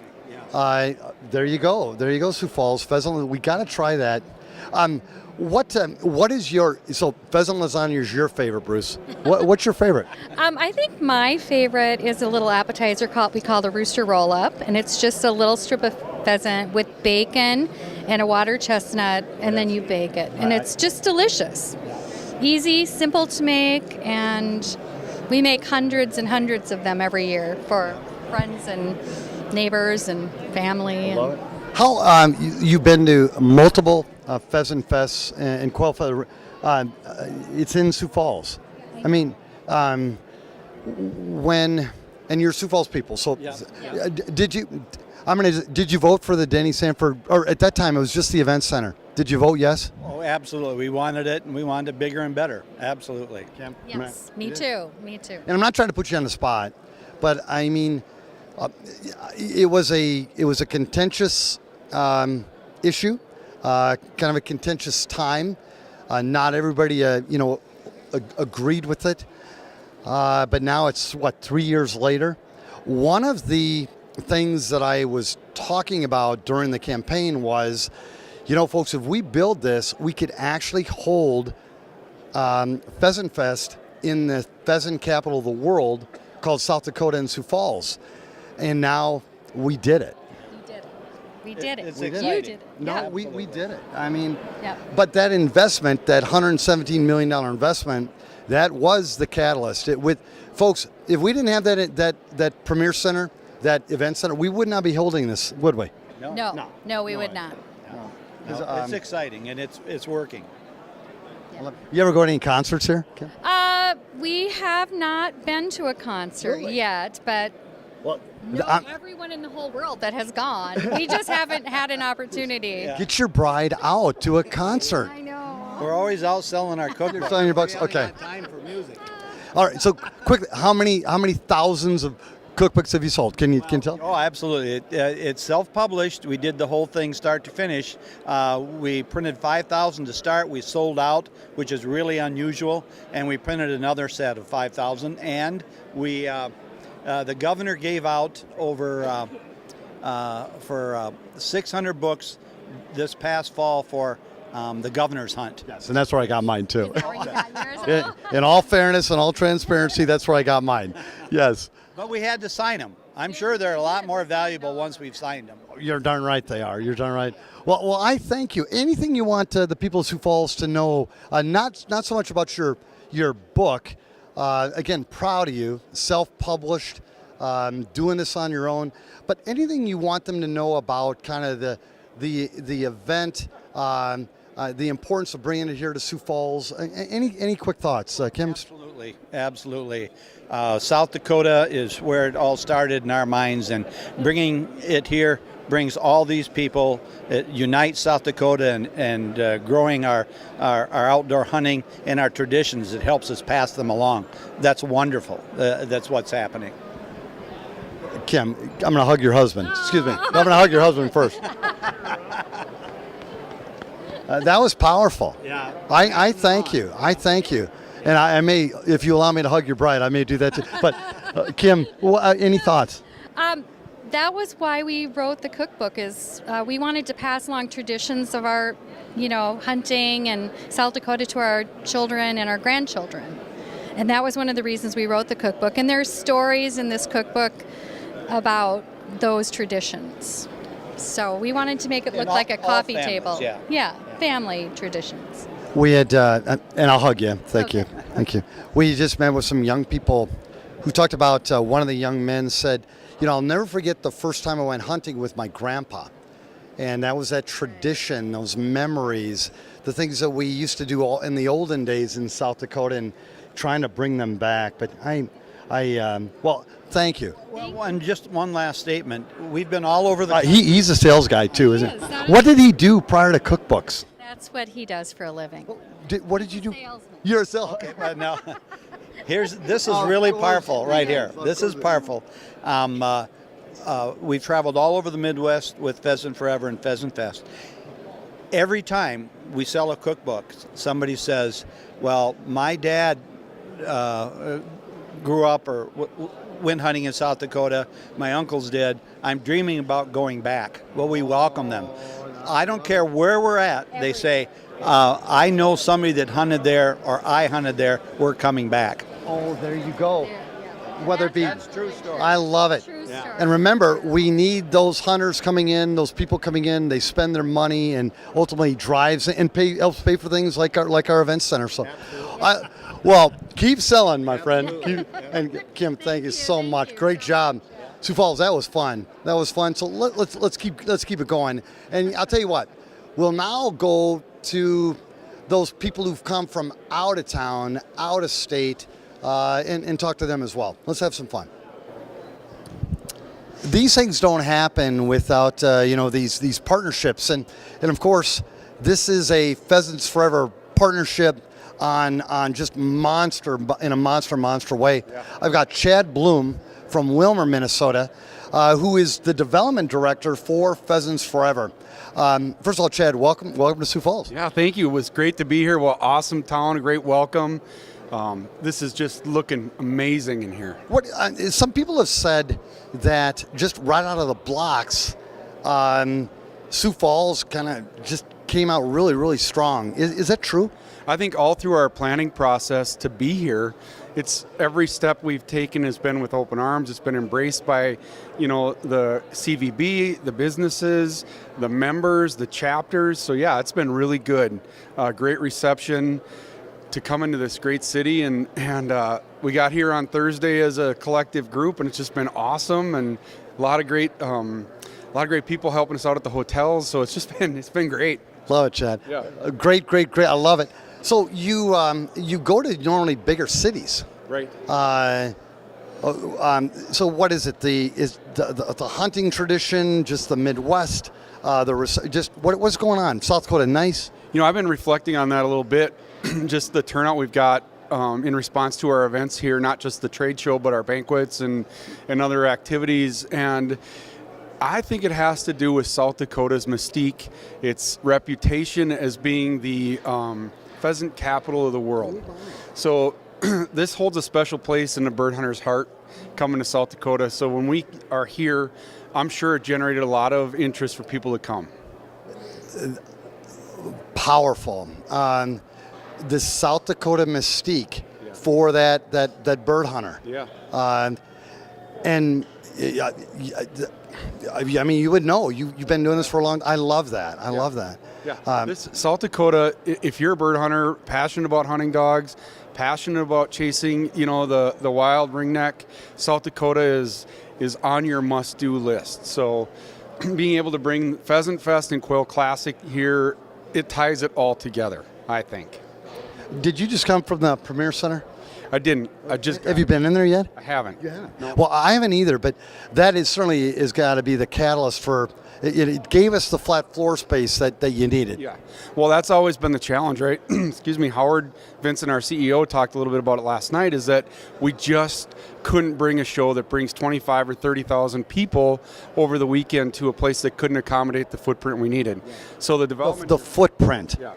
there you go, Sioux Falls. Pheasant, we got to try that. What is so pheasant lasagna is your favorite, Bruce? What's your favorite? I think my favorite is a little appetizer we call the rooster roll-up, and it's just a little strip of pheasant with bacon and a water chestnut, and then you bake it, and it's just delicious. Easy, simple to make, and we make hundreds and hundreds of them every year for friends and neighbors and family. Love it. How you've been to multiple pheasant fests and quail feather? It's in Sioux Falls. I mean, and you're Sioux Falls people. So, yeah. Did you vote for the Denny Sanford? Or at that time, it was just the event center. Did you vote yes? Oh, absolutely. We wanted it, and we wanted it bigger and better. Absolutely. Kim? Yes, me too. And I'm not trying to put you on the spot, but I mean, it was a contentious issue, kind of a contentious time. Not everybody, agreed with it. But now it's 3 years later. One of the things that I was talking about during the campaign was, folks, if we build this, we could actually hold Pheasant Fest in the pheasant capital of the world called South Dakota and Sioux Falls. And now we did it. We did it. It's exciting. You did it. No, yeah. we did it. I mean, but that investment, that $117 million investment, that was the catalyst. Folks, if we didn't have that Premier Center, that event center, we would not be holding this, would we? No, we would not. It's exciting, and it's working. Yeah. You ever go to any concerts here? Kim? We have not been to a concert yet, but everyone in the whole world that has gone. We just haven't had an opportunity. Get your bride out to a concert. I know. We're always out selling our cookbooks. You're selling your books? We haven't Okay. got time for music. All right. So quickly, how many thousands of cookbooks have you sold? Can you tell? Oh, absolutely. It's self-published. We did the whole thing start to finish. We printed 5,000 to start. We sold out, which is really unusual, and we printed another set of 5,000. And we, the governor gave out over for 600 books this past fall for the governor's hunt. Yes, and that's where I got mine too. Is that where you got yours? In all fairness and all transparency, that's where I got mine. Yes. But we had to sign them. I'm sure they're a lot more valuable once we've signed them. You're darn right they are. You're darn right. Well, I thank you. Anything you want the people of Sioux Falls to know, not so much about your book. Again, proud of you, self-published, doing this on your own. But anything you want them to know about kind of the event, the importance of bringing it here to Sioux Falls. Any quick thoughts, Kim? Absolutely. South Dakota is where it all started in our minds, and bringing it here brings all these people. It unites South Dakota and growing our outdoor hunting and our traditions. It helps us pass them along. That's wonderful. That's what's happening. Kim, I'm going to hug your husband. Excuse me. I'm going to hug your husband first. That was powerful. Yeah. I thank you. I thank you. And I may, if you allow me to hug your bride, I may do that too. But Kim, any thoughts? That was why we wrote the cookbook. Is we wanted to pass along traditions of our, hunting and South Dakota to our children and our grandchildren. And that was one of the reasons we wrote the cookbook. And there's stories in this cookbook about those traditions. So we wanted to make it look like a coffee table. Yeah, family traditions. We had, and I'll hug you. Thank you. Thank you. We just met with some young people who talked about, one of the young men said, I'll never forget the first time I went hunting with my grandpa. And that was that tradition, those memories, the things that we used to do all in the olden days in South Dakota, and trying to bring them back. But well, thank you. Well, and just one last statement. We've been all over the he's a sales guy too, isn't he? What did he do prior to cookbooks? That's what he does for a living. What did you do? Salesman. You're a salesman. Okay, but now, this is really powerful right here. This is powerful. We've traveled all over the Midwest with Pheasant Forever and Pheasant Fest. Every time we sell a cookbook, somebody says, well, my dad grew up or went hunting in South Dakota. My uncles did. I'm dreaming about going back. Well, we welcome them. I don't care where we're at. They say, I know somebody that hunted there, or I hunted there. We're coming back. Oh, there you go. Whether it be, That's true story. I love it. True story. And remember, we need those hunters coming in, those people coming in. They spend their money and ultimately drives and helps pay for things like our event center. So, well, keep selling, my friend. And Kim, thank you so much. Great job. Sioux Falls, that was fun. That was fun. So let's keep it going. And I'll tell you what, we'll now go to those people who've come from out of town, out of state, and talk to them as well. Let's have some fun. These things don't happen without these partnerships, and of course, this is a Pheasants Forever partnership on just monster way. Yeah. I've got Chad Bloom from Wilmer, Minnesota, who is the development director for Pheasants Forever. First of all, Chad, welcome to Sioux Falls. Yeah, thank you. It was great to be here. Well, awesome town, a great welcome. This is just looking amazing in here. Some people have said that just right out of the blocks, Sioux Falls kind of just came out really, really strong. Is that true? I think all through our planning process to be here, it's every step we've taken has been with open arms. It's been embraced by, the CVB, the businesses, the members, the chapters. So yeah, it's been really good. Great reception to come into this great city, and we got here on Thursday as a collective group, and it's just been awesome, and a lot of great people helping us out at the hotels. So it's been great. Love it, Chad. Yeah. Great. I love it. So you go to normally bigger cities, right? So what is it? The hunting tradition, just the Midwest, what's going on? South Dakota, nice. You know, I've been reflecting on that a little bit, just the turnout we've got in response to our events here, not just the trade show, but our banquets and other activities. And I think it has to do with South Dakota's mystique, its reputation as being the pheasant capital of the world. So this holds a special place in the bird hunter's heart coming to South Dakota. So when we are here, I'm sure it generated a lot of interest for people to come. Powerful. The South Dakota mystique for that bird hunter. Yeah. And I mean, you would know. You've been doing this for a long time. I love that. I love that. Yeah. This South Dakota, if you're a bird hunter, passionate about hunting dogs, passionate about chasing, you know, the wild ringneck, South Dakota is on your must-do list. So being able to bring Pheasant Fest and Quail Classic here, it ties it all together, I think. Did you just come from the Premier Center? I didn't. Have you been in there yet? I haven't. You haven't? No. Well, I haven't either, but that is certainly has got to be the catalyst for it gave us the flat floor space that you needed. Yeah. Well, that's always been the challenge, right? Excuse me. Howard Vincent, our CEO, talked a little bit about it last night, is that we just couldn't bring a show that brings 25 or 30,000 people over the weekend to a place that couldn't accommodate the footprint we needed. Yeah. So the development... The footprint. Yeah.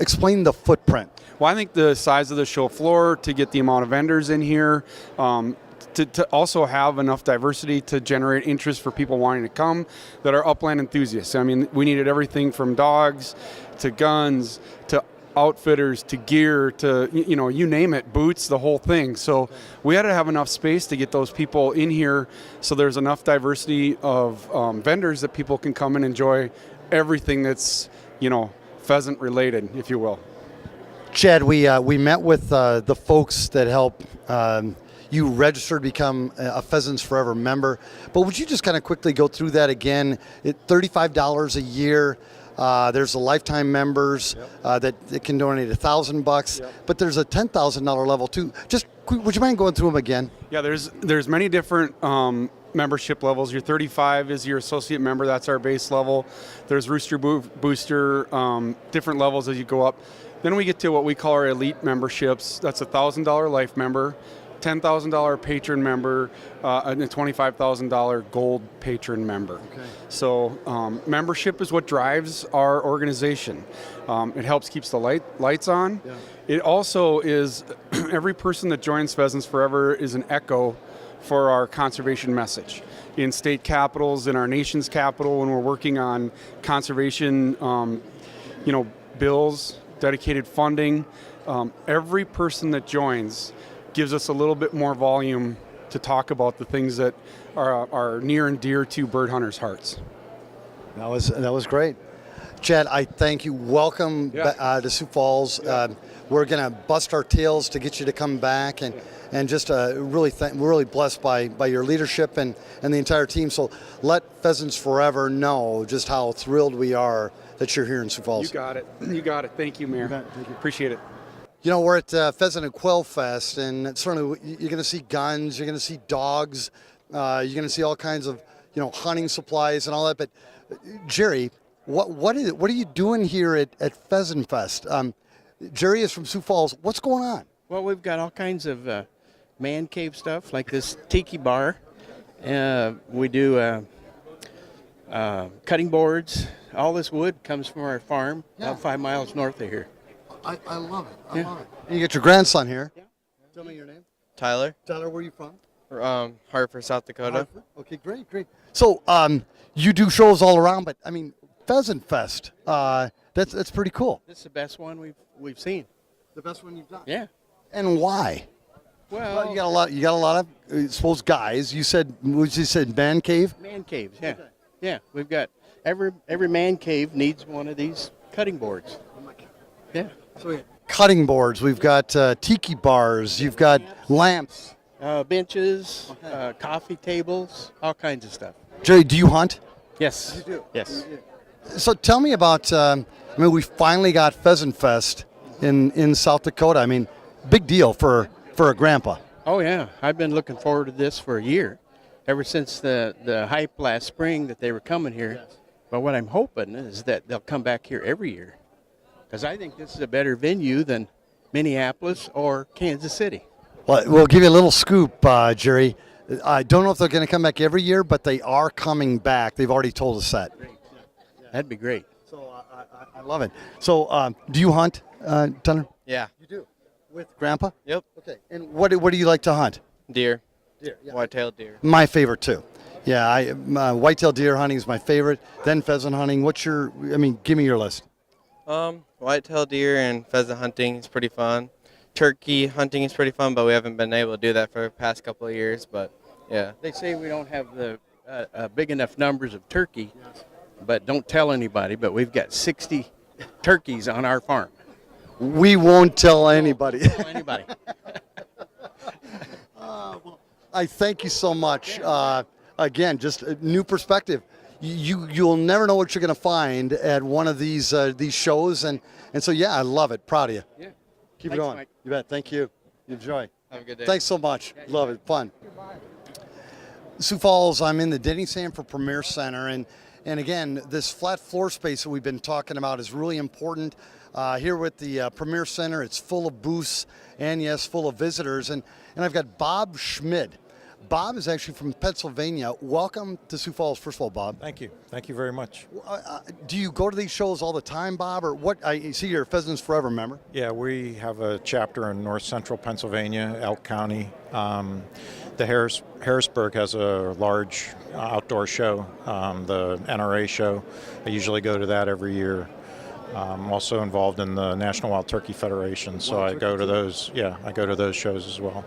Explain the footprint. Well, I think the size of the show floor to get the amount of vendors in here, to also have enough diversity to generate interest for people wanting to come that are upland enthusiasts. I mean, we needed everything from dogs to guns to outfitters to gear to, you know, you name it, boots, the whole thing. So we had to have enough space to get those people in here so there's enough diversity of vendors that people can come and enjoy everything that's, you know, pheasant related, if you will. Chad, we met with the folks that help you register to become a Pheasants Forever member, but would you just kind of quickly go through that again? $35 a year. There's the lifetime members that can donate $1,000, but there's a $10,000 level too. Just would you mind going through them again? Yeah, there's many different membership levels. Your 35 is your associate member. That's our base level. There's Rooster Booster, different levels as you go up. Then we get to what we call our elite memberships. That's a $1,000 life member, $10,000 patron member, and a $25,000 gold patron member. Okay. So membership is what drives our organization. It helps keeps the lights on. Yeah. It also is, every person that joins Pheasants Forever is an echo for our conservation message. In state capitals, in our nation's capital, when we're working on conservation, bills, dedicated funding, every person that joins gives us a little bit more volume to talk about the things that are near and dear to bird hunters' hearts. That was great. Chad, I thank you. Welcome to Sioux Falls. We're going to bust our tails to get you to come back, and just we're really blessed by your leadership and the entire team. So let Pheasants Forever know just how thrilled we are that you're here in Sioux Falls. You got it. You got it. Thank you, Mayor. Thank you. Appreciate it. You know, we're at Pheasant and Quail Fest, and certainly you're going to see guns, you're going to see dogs, you're going to see all kinds of, hunting supplies and all that. But Jerry, what are you doing here at Pheasant Fest? Jerry is from Sioux Falls. What's going on? Well, we've got all kinds of man cave stuff, like this tiki bar. We do cutting boards. All this wood comes from our farm about 5 miles north of here. I love it. I love it. And you get your grandson here. Yeah. Tell me your name. Tyler. Tyler, where are you from? Hartford, South Dakota. Hartford? Okay, great. So you do shows all around, but I mean, Pheasant Fest. That's pretty cool. This is the best one we've seen. The best one you've done. Yeah. And why? Well, you got a lot of I suppose guys. You said man cave. Man caves. Yeah. Okay. Yeah. We've got every man cave needs one of these cutting boards. Oh my God. Yeah. So cutting boards. We've got tiki bars. You've got lamps. Benches, coffee tables, all kinds of stuff. Jerry, do you hunt? Yes. You do? Yes. So tell me about, we finally got Pheasant Fest in South Dakota. I mean, big deal for a grandpa. Oh, yeah. I've been looking forward to this for a year, ever since the hype last spring that they were coming here. Yes. But what I'm hoping is that they'll come back here every year. because I think this is a better venue than Minneapolis or Kansas City. Well, we'll give you a little scoop, Jerry. I don't know if they're going to come back every year, but they are coming back. They've already told us that. That'd be great. So I love it. So do you hunt, Tanner? Yeah. You do? With Grandpa? Yep. Okay. And what do you like to hunt? Deer. Deer. Yeah. White-tailed deer. My favorite too. Yeah, white-tailed deer hunting is my favorite. Then pheasant hunting. Give me your list. White-tailed deer and pheasant hunting is pretty fun. Turkey hunting is pretty fun, but we haven't been able to do that for the past couple of years. But yeah, They say we don't have the big enough numbers of turkey, but don't tell anybody. But we've got 60 turkeys on our farm. We won't tell anybody. Tell anybody. I thank you so much. Again, just a new perspective. You'll never know what you're going to find at one of these shows, and so yeah, I love it. Proud of you. Yeah. Keep Thanks, it going. Mike. You bet. Thank you. Enjoy. have a good day. Thanks so much. Love it. Fun. Sioux Falls, I'm in the Denny Sanford Premier Center, and again, this flat floor space that we've been talking about is really important. Here with the Premier Center, it's full of booths and yes, full of visitors, and I've got Bob Schmid. Bob is actually from Pennsylvania. Welcome to Sioux Falls, first of all, Bob. Thank you. Thank you very much. Do you go to these shows all the time, Bob, or what? I see you're a Pheasants Forever member. Yeah, we have a chapter in north central Pennsylvania, Elk County. The Harrisburg has a large outdoor show, the NRA show. I usually go to that every year. I'm also involved in the National Wild Turkey Federation, so I go to those. Yeah, I go to those shows as well.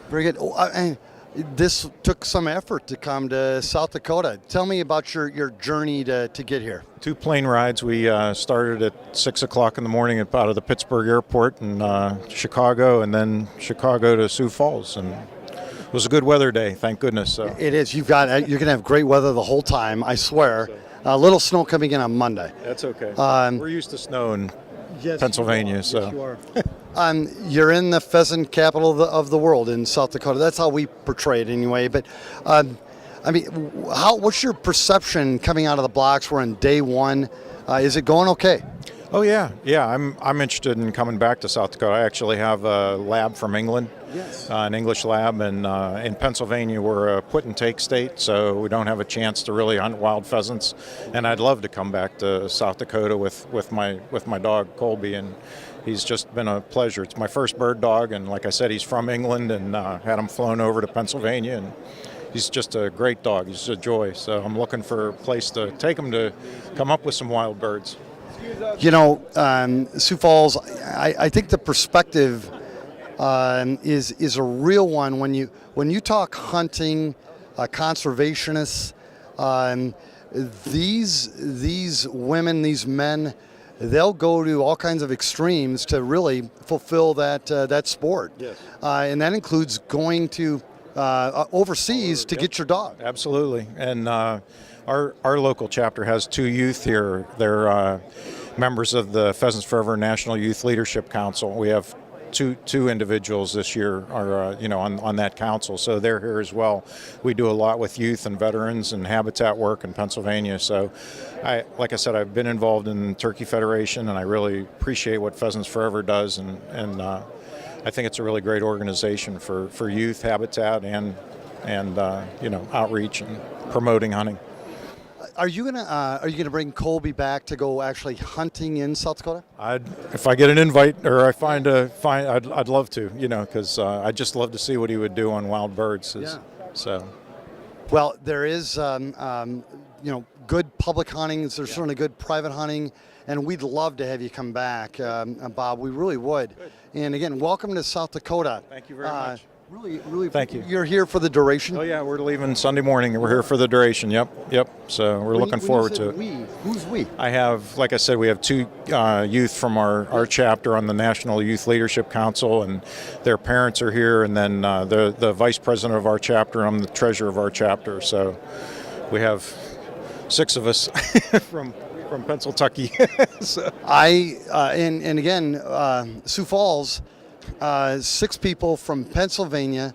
Very good. And this took some effort to come to South Dakota. Tell me about your journey to get here. 2 plane rides. We started at 6 o'clock in the morning out of the Pittsburgh airport in Chicago, and then Chicago to Sioux Falls. And it was a good weather day, thank goodness. So. It is. You're going to have great weather the whole time, I swear. A little snow coming in on Monday. That's okay. We're used to snow in Pennsylvania. Yes, you are. You're in the pheasant capital of the world in South Dakota. That's how we portray it anyway. But, what's your perception coming out of the blocks? We're in day one. Is it going okay? Oh yeah. I'm interested in coming back to South Dakota. I actually have a lab from England, an English lab, and in Pennsylvania we're a put and take state, so we don't have a chance to really hunt wild pheasants. And I'd love to come back to South Dakota with my dog Colby, and he's just been a pleasure. It's my first bird dog, and like I said, he's from England, and had him flown over to Pennsylvania, and he's just a great dog. He's a joy. So I'm looking for a place to take him to come up with some wild birds. You know, Sioux Falls, I think the perspective is a real one when you talk hunting, conservationists. These women, these men, they'll go to all kinds of extremes to really fulfill that sport. Yes. And that includes going to overseas to get your dog. Absolutely. And our local chapter has 2 youth here. They're members of the Pheasants Forever National Youth Leadership Council. We have two individuals this year are on that council, so they're here as well. We do a lot with youth and veterans and habitat work in Pennsylvania. So, like I said, I've been involved in Turkey Federation, and I really appreciate what Pheasants Forever does, and I think it's a really great organization for youth, habitat, and outreach and promoting hunting. Are you gonna bring Colby back to go actually hunting in South Dakota? If I get an invite or I'd love to, because I'd just love to see what he would do on wild birds. So. Well, there is good public hunting. There's certainly good private hunting, and we'd love to have you come back, Bob. We really would. Good. And again, welcome to South Dakota. Thank you very much. Really, thank you. You're here for the duration? Oh yeah, we're leaving Sunday morning. We're here for the duration. Yep. So we're looking forward to it. Who's we? I have, like I said, we have 2 youth from our chapter on the National Youth Leadership Council, and their parents are here, and then the vice president of our chapter. I'm the treasurer of our chapter. So we have 6 of us from Pennsylvania. So. And again, Sioux Falls. 6 people from Pennsylvania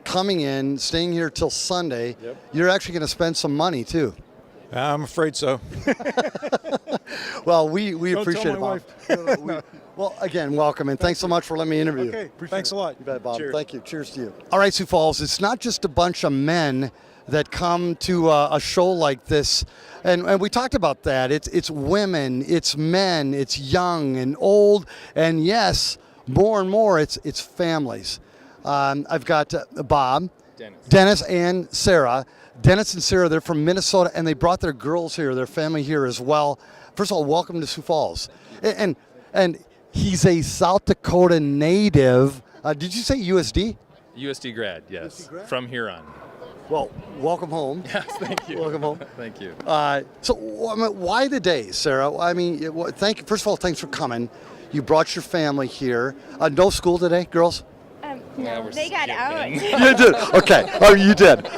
coming in, staying here till Sunday. Yep. You're actually going to spend some money too. I'm afraid so. Well, we Don't appreciate tell it, my Bob. Well, again, welcome, and thanks so much for letting me interview you. Okay, Appreciate thanks it. a lot. You bet, Bob. Cheers. Thank you. Cheers to you. All right, Sioux Falls, it's not just a bunch of men that come to a show like this, and we talked about that. It's women, it's men, it's young and old, and yes, more and more, it's families. I've got Bob, Dennis, and Sarah. Dennis and Sarah, they're from Minnesota, and they brought their girls here, their family here as well. First of all, welcome to Sioux Falls. And he's a South Dakota native. Did you say USD? USD grad, yes. From Huron. Well, welcome home. Yes, thank you. Welcome home. Thank you. So, why the day, Sarah? I mean, thank you. First of all, thanks for coming. You brought your family here. No school today, girls? No, they got out. You did. Okay. Oh, you did.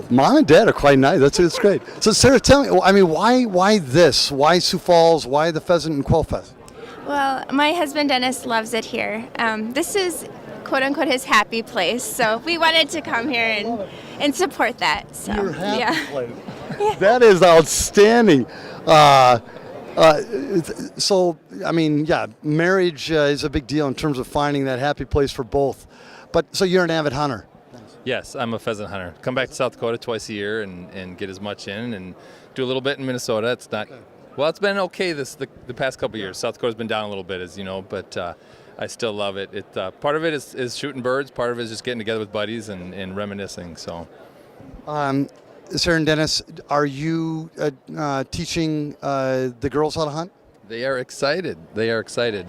Mom and Dad are quite nice. That's great. So, Sarah, tell me. I mean, why this? Why Sioux Falls? Why the Pheasant and Quail Fest? Well, my husband Dennis loves it here. This is quote unquote his happy place, so we wanted to come here and support that. So Your happy yeah. place. That is outstanding. So, I mean, yeah, marriage is a big deal in terms of finding that happy place for both. But so you're an avid hunter. Yes, I'm a pheasant hunter. Come back to South Dakota twice a year and get as much in and do a little bit in Minnesota. It's not, well, it's been okay the past couple of years. South Dakota's been down a little bit, as you know, but I still love it. Part of it is shooting birds. Part of it is just getting together with buddies and reminiscing. So, Sarah and Dennis, are you teaching the girls how to hunt? they are excited. They are excited.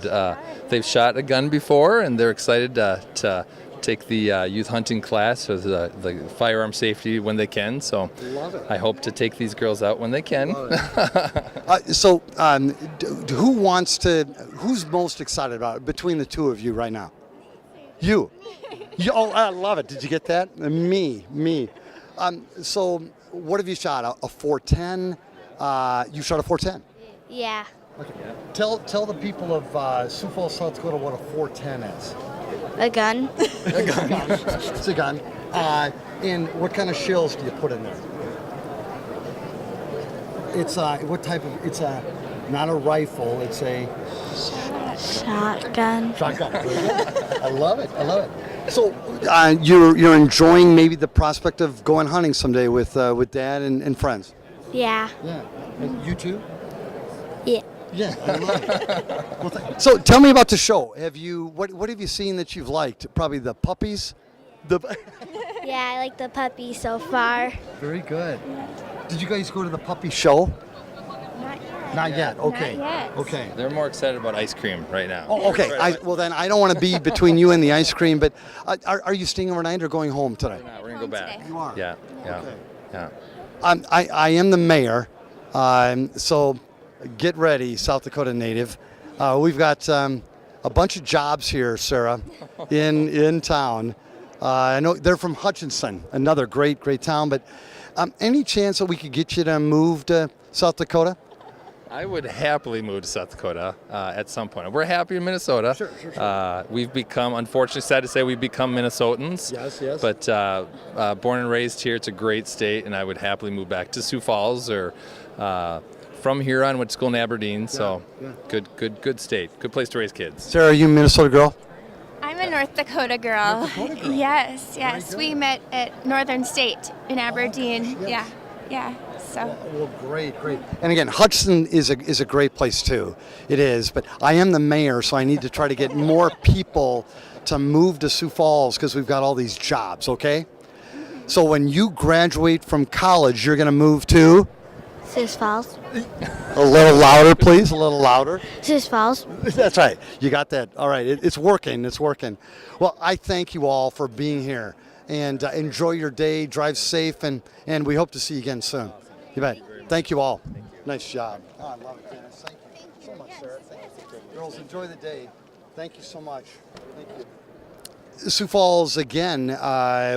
They've shot a gun before, and they're excited to take the youth hunting class or the firearm safety when they can. So Love it. I hope to take these girls out when they can. Who's most excited about it between the two of you right now? You. Oh, I love it. Did you get that? Me. So what have you shot? A 410? You shot a 410? Yeah. Okay. Tell the people of Sioux Falls, South Dakota what a 410 is. A gun. A gun. It's a gun. And what kind of shells do you put in there? It's what type of? It's not a rifle. It's a Shotgun. Shotgun. I love it. So you're enjoying maybe the prospect of going hunting someday with Dad and friends. Yeah. Yeah. And you too? Yeah. Yeah, I love it. Well, so tell me about the show. What have you seen that you've liked? Probably the puppies? Yeah, I like the puppy so far. Very good. Did you guys go to the puppy show? Not yet. Okay. Not yet. Okay. They're more excited about ice cream right now. Oh, okay. Well, then I don't want to be between you and the ice cream, but are you staying overnight or going home tonight? We're going to go back. You are? Yeah. Okay. Yeah. I am the mayor, so get ready, South Dakota native. We've got a bunch of jobs here, Sarah, in town. I know they're from Hutchinson, another great town, but any chance that we could get you to move to South Dakota? I would happily move to South Dakota at some point. We're happy in Minnesota. Sure. We've become, unfortunately, sad to say, we've become Minnesotans. Yes. But born and raised here, it's a great state, and I would happily move back to Sioux Falls or from Huron, went to school in Aberdeen. So good state, good place to raise kids. Sarah, are you a Minnesota girl? I'm a North Dakota girl. Yes. We met at Northern State in Aberdeen. Yes. Yeah. So. Well, great. And again, Hudson is a great place too. It is, but I am the mayor, so I need to try to get more people to move to Sioux Falls because we've got all these jobs. Okay. So when you graduate from college, you're going to move to Sioux Falls. A little louder, please. A little louder. Sioux Falls. That's right. You got that. All right. It's working. Well, I thank you all for being here. And enjoy your day, drive safe, and we hope to see you again soon. You bet. Thank you all. Nice job. Oh, I love it, Dennis. Thank you so much, Sarah. Thank you. Girls, enjoy the day. Thank you so much. Thank you. Sioux Falls, again,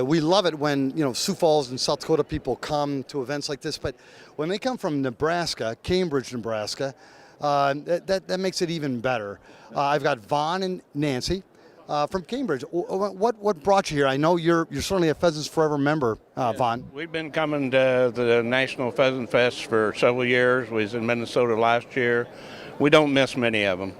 we love it when, Sioux Falls and South Dakota people come to events like this, but when they come from Nebraska, Cambridge, Nebraska, that makes it even better. I've got Vaughn and Nancy. from Cambridge. What brought you here? I know you're certainly a Pheasants Forever member, Vaughn. We've been coming to the National Pheasant Fest for several years. We was in Minnesota last year. We don't miss many of them.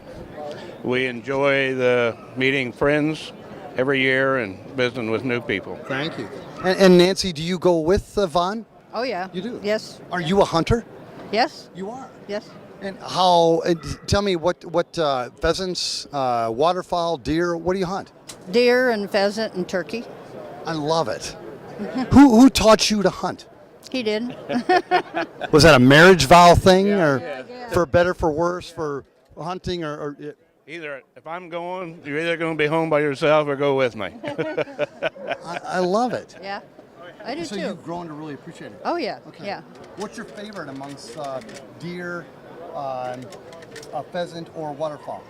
We enjoy the meeting friends every year and visiting with new people. Thank you. And Nancy, do you go with Vaughn? Oh, yeah. You do? Yes. Are you a hunter? Yes. You are? Yes. And how? Tell me what pheasants, waterfowl, deer. What do you hunt? Deer and pheasant and turkey. I love it. Who taught you to hunt? He did. Was that a marriage vow thing, or for better, for worse, for hunting, or Either if I'm going, you're either going to be home by yourself or go with me. I love it. Yeah, I do so too. you've grown to really appreciate it. Oh yeah, Okay. yeah. What's your favorite amongst deer, a pheasant, or waterfowl?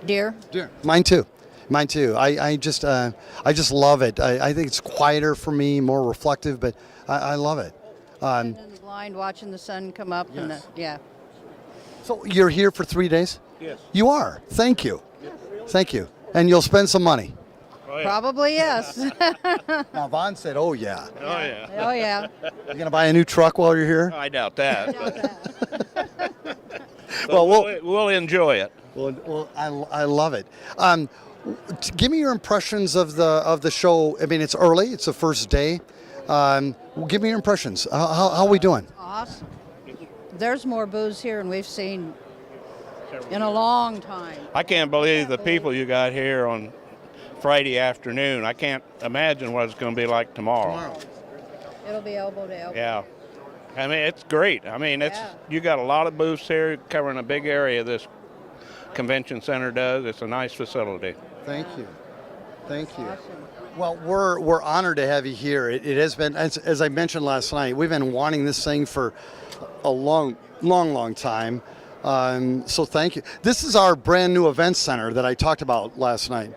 Deer. Deer. Mine too. Mine too. I just love it. I think it's quieter for me, more reflective, but I love it. In the blind, watching the sun come up, and yeah. So you're here for 3 days? Yes. You are. Thank you. Thank you. And you'll spend some money. Oh, yeah. Probably yes. Now Vaughn said, "Oh yeah." Oh yeah. Oh yeah. You're gonna buy a new truck while you're here? I doubt that. Well, we'll enjoy it. Well, I love it. Give me your impressions of the show. I mean, it's early. It's the first day. Give me your impressions. How are we doing? Awesome. There's more booze here than we've seen in a long time. I can't believe the people you got here on Friday afternoon. I can't imagine what it's going to be like tomorrow. It'll be elbow to elbow. Yeah. I mean, it's great. I mean, you got a lot of booths here covering a big area. This convention center does. It's a nice facility. Thank you. Thank you. Well, we're honored to have you here. It has been, as I mentioned last night, we've been wanting this thing for a long time. So thank you. This is our brand new event center that I talked about last night.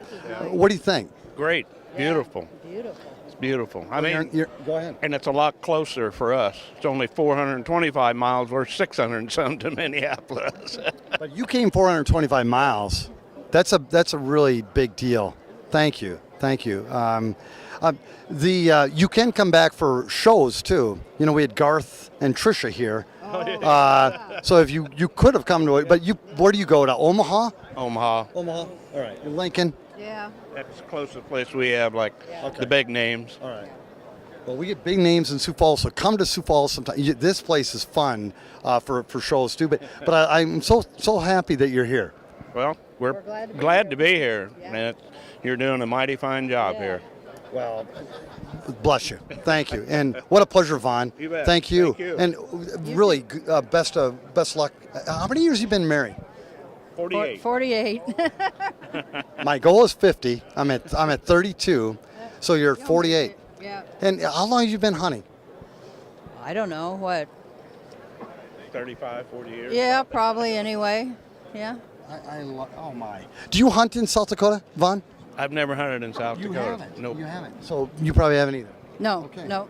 What do you think? Great. Beautiful. Beautiful. It's beautiful. I mean, go ahead. And it's a lot closer for us. It's only 425 miles. We're 600 and some to Minneapolis. But you came 425 miles. That's a really big deal. Thank you. Thank you. You can come back for shows too. You know, we had Garth and Trisha here. So if you could have come to it, but where do you go to? Omaha? Omaha. All right. Lincoln. Yeah. That's the closest place we have, like the big names. All right. Well, we get big names in Sioux Falls, so come to Sioux Falls sometime. This place is fun for shows too. But I'm so happy that you're here. Well, we're glad to be here. And you're doing a mighty fine job here. Well, bless you. Thank you. And what a pleasure, Vaughn. You bet. Thank you. Thank you. And really, best luck. How many years have you been married? 48. 48. My goal is 50. I'm at 32. So you're 48. Yeah. And how long have you been hunting? I don't know what. 35, 40 years. Yeah, probably anyway. Yeah. Oh my. Do you hunt in South Dakota, Vaughn? I've never hunted in South Dakota. haven't? Nope. You haven't. So you probably haven't either. No. No.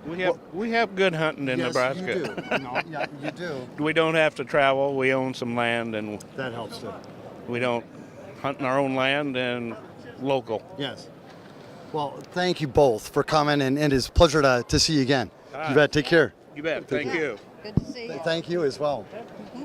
We have good hunting in Yes, Nebraska. you do. No, yeah, you do. We don't have to travel. We own some land, and that helps too. We don't hunt in our own land and local. Yes. Well, thank you both for coming, and it's a pleasure to see you again. You bet. Take care. You bet. Thank you. Good to see you. Thank you as well.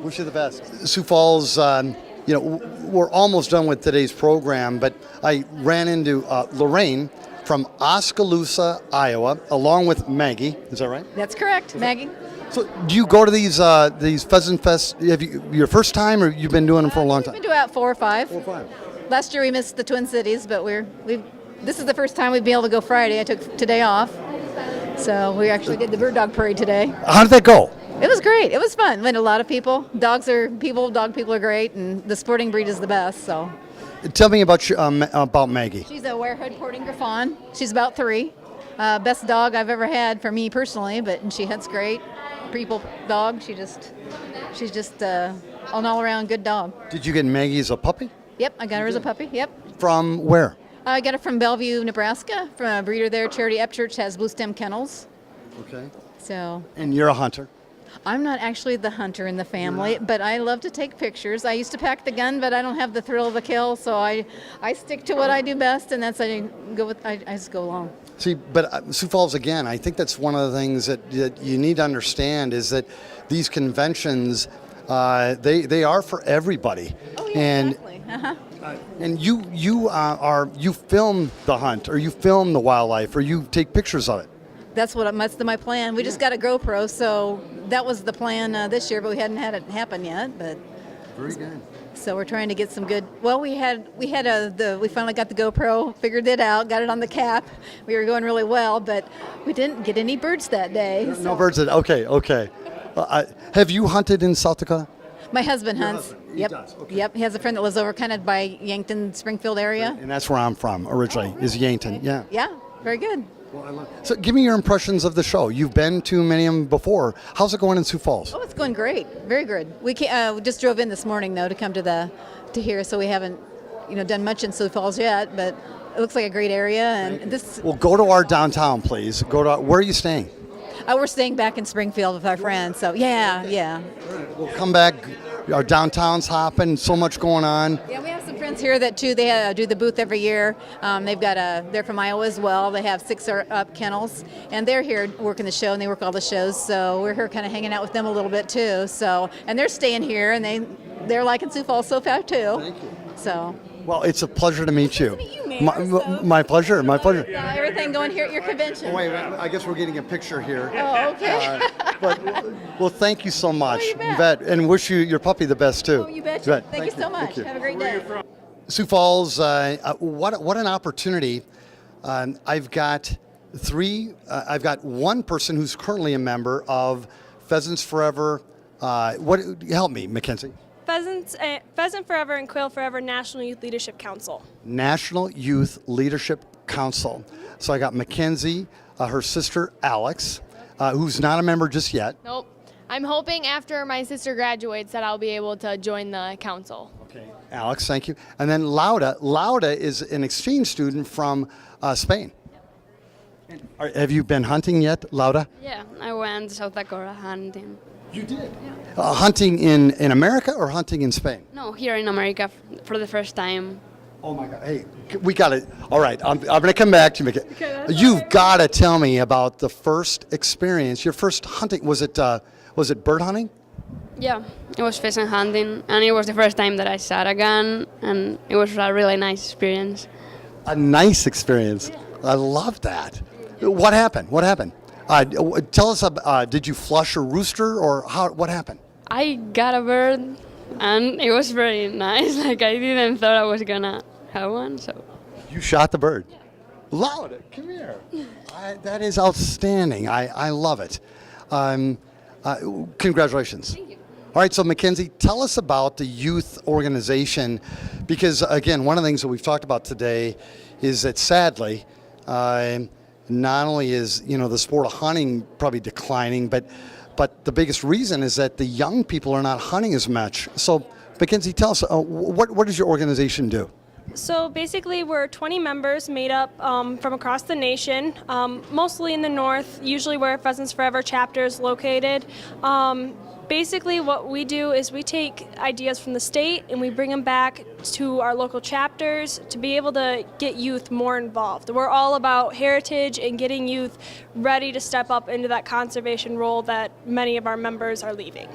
Wish you the best. Sioux Falls, we're almost done with today's program, but I ran into Lorraine from Oskaloosa, Iowa, along with Maggie. Is that right? That's correct, Maggie. So, do you go to these Pheasant Fest? Have you your first time, or you've been doing them for a long time? We've been doing about 4 or 5. 4 or 5. Last year we missed the Twin Cities, but this is the first time we've been able to go Friday. I took today off, so we actually did the bird dog parade today. How did that go? It was great. It was fun. Met a lot of people. Dog people are great, and the sporting breed is the best. So. Tell me about Maggie. She's a Werehead Porting Griffon. She's about 3. Best dog I've ever had for me personally, and she hunts great. People dog. She's just an all-around good dog. Did you get Maggie as a puppy? Yep, I got her as a puppy. Yep. From where? I got her from Bellevue, Nebraska, from a breeder there. Charity Epchurch has Blue Stem Kennels. Okay. So. And you're a hunter? I'm not actually the hunter in the family, but I love to take pictures. I used to pack the gun, but I don't have the thrill of the kill, so I stick to what I do best, and that's I just go along. See, but Sioux Falls, again, I think that's one of the things that you need to understand is that these conventions, they are for everybody. Oh, yeah, and exactly. Uh-huh. And you film the hunt, or you film the wildlife, or you take pictures of it. That's my plan. We just got a GoPro, so that was the plan this year, but we hadn't had it happen yet. But very good. So we're trying to get some good. Well, we finally got the GoPro, figured it out, got it on the cap. We were going really well, but we didn't get any birds that day. No birds. Okay. Have you hunted in South Dakota? My husband hunts. He does, okay. Yep. He has a friend that lives over kind of by Yankton, Springfield area. And that's where I'm from originally, is Yankton. Yeah. Yeah. Very good. So give me your impressions of the show. You've been to many of them before. How's it going in Sioux Falls? Oh, it's going great. Very good. We just drove in this morning though to come to here, so we haven't done much in Sioux Falls yet, but it looks like a great area. And this. Well, go to our downtown, please. Where are you staying? We're staying back in Springfield with our friends. So yeah. We'll come back. Our downtown's hopping. So much going on. Yeah, we have some friends here that too. They do the booth every year. They're from Iowa as well. They have 6 or up kennels, and they're here working the show, and they work all the shows. So we're here kind of hanging out with them a little bit too. So, and they're staying here, and they're liking Sioux Falls so far too. Thank you. So. Well, it's a pleasure to meet you. My pleasure. Everything going here at your convention. Oh, wait, I guess we're getting a picture here. Oh, okay. Well, thank you so much. Oh, you bet. And wish your puppy the best too. Oh, you betcha. Thank you so much. Have a great day. Sioux Falls, what an opportunity. I've got one person who's currently a member of Pheasants Forever. Help me, Mackenzie. Pheasant Forever and Quail Forever National Youth Leadership Council. National Youth Leadership Council. So I got Mackenzie, her sister Alex, who's not a member just yet. Nope. I'm hoping after my sister graduates that I'll be able to join the council. Okay. Alex, thank you. And then Lauda. Lauda is an exchange student from Spain. Yep. Have you been hunting yet, Lauda? Yeah, I went to South Dakota hunting. You did? Yeah. Hunting in America or hunting in Spain? No, here in America for the first time. Oh my God! Hey, we got it. All right, I'm going to come back to you. Okay, you've got to tell me about the first experience. Your first hunting, was it bird hunting? Yeah, it was pheasant hunting, and it was the first time that I shot a gun, and it was a really nice experience. A nice experience. Yeah. I love that. What happened? Tell us, did you flush a rooster, or what happened? I got a bird, and it was very nice. Like, I didn't thought I was going to have one, so. You shot the bird? Yeah. Lauda, come here. That is outstanding. I love it. Congratulations. Thank you. All right, so Mackenzie, tell us about the youth organization, because, again, one of the things that we've talked about today is that, sadly, not only is the sport of hunting probably declining, but the biggest reason is that the young people are not hunting as much. So, Mackenzie, tell us what does your organization do? So basically, we're 20 members made up from across the nation, mostly in the north, usually where Pheasants Forever chapter is located. Basically, what we do is we take ideas from the state and we bring them back to our local chapters to be able to get youth more involved. We're all about heritage and getting youth ready to step up into that conservation role that many of our members are leaving.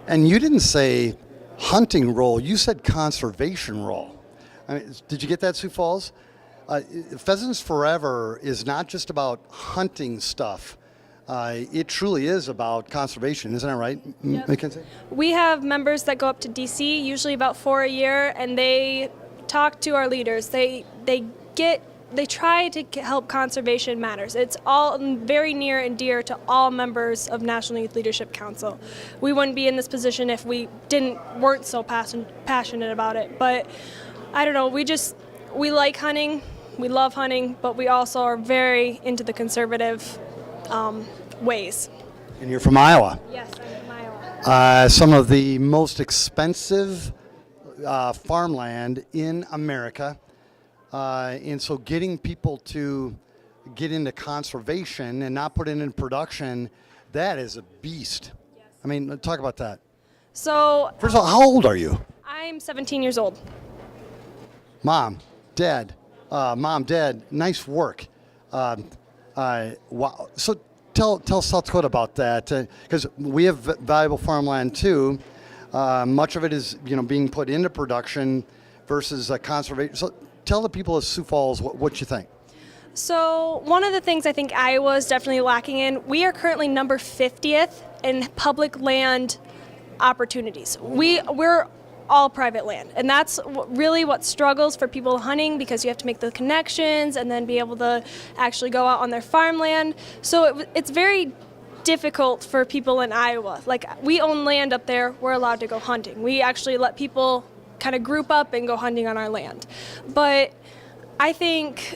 And you didn't say hunting role, you said conservation role. I mean, did you get that, Sioux Falls? Pheasants Forever is not just about hunting stuff. It truly is about conservation, isn't that right, yep. Mackenzie? We have members that go up to DC, usually about 4 a year, and they talk to our leaders. They try to help conservation matters. It's all very near and dear to all members of National Youth Leadership Council. We wouldn't be in this position if we weren't so passionate about it. But I don't know, we like hunting, we love hunting, but we also are very into the conservative ways. And you're from Iowa? Yes, I'm from Iowa. Some of the most expensive farmland in America. And so getting people to get into conservation and not put it in production That is a beast. I mean, talk about that. So First of all, how old are you? I'm 17 years old. Mom, Dad, nice work. Wow. So tell South Dakota about that, because we have valuable farmland too. Much of it is being put into production versus conservation. So tell the people of Sioux Falls what you think. So one of the things I think Iowa is definitely lacking in, we are currently number 50th in public land opportunities. We're all private land, and that's really what struggles for people hunting, because you have to make the connections and then be able to actually go out on their farmland. So it's very difficult for people in Iowa. Like, we own land up there, we're allowed to go hunting. We actually let people kind of group up and go hunting on our land. But I think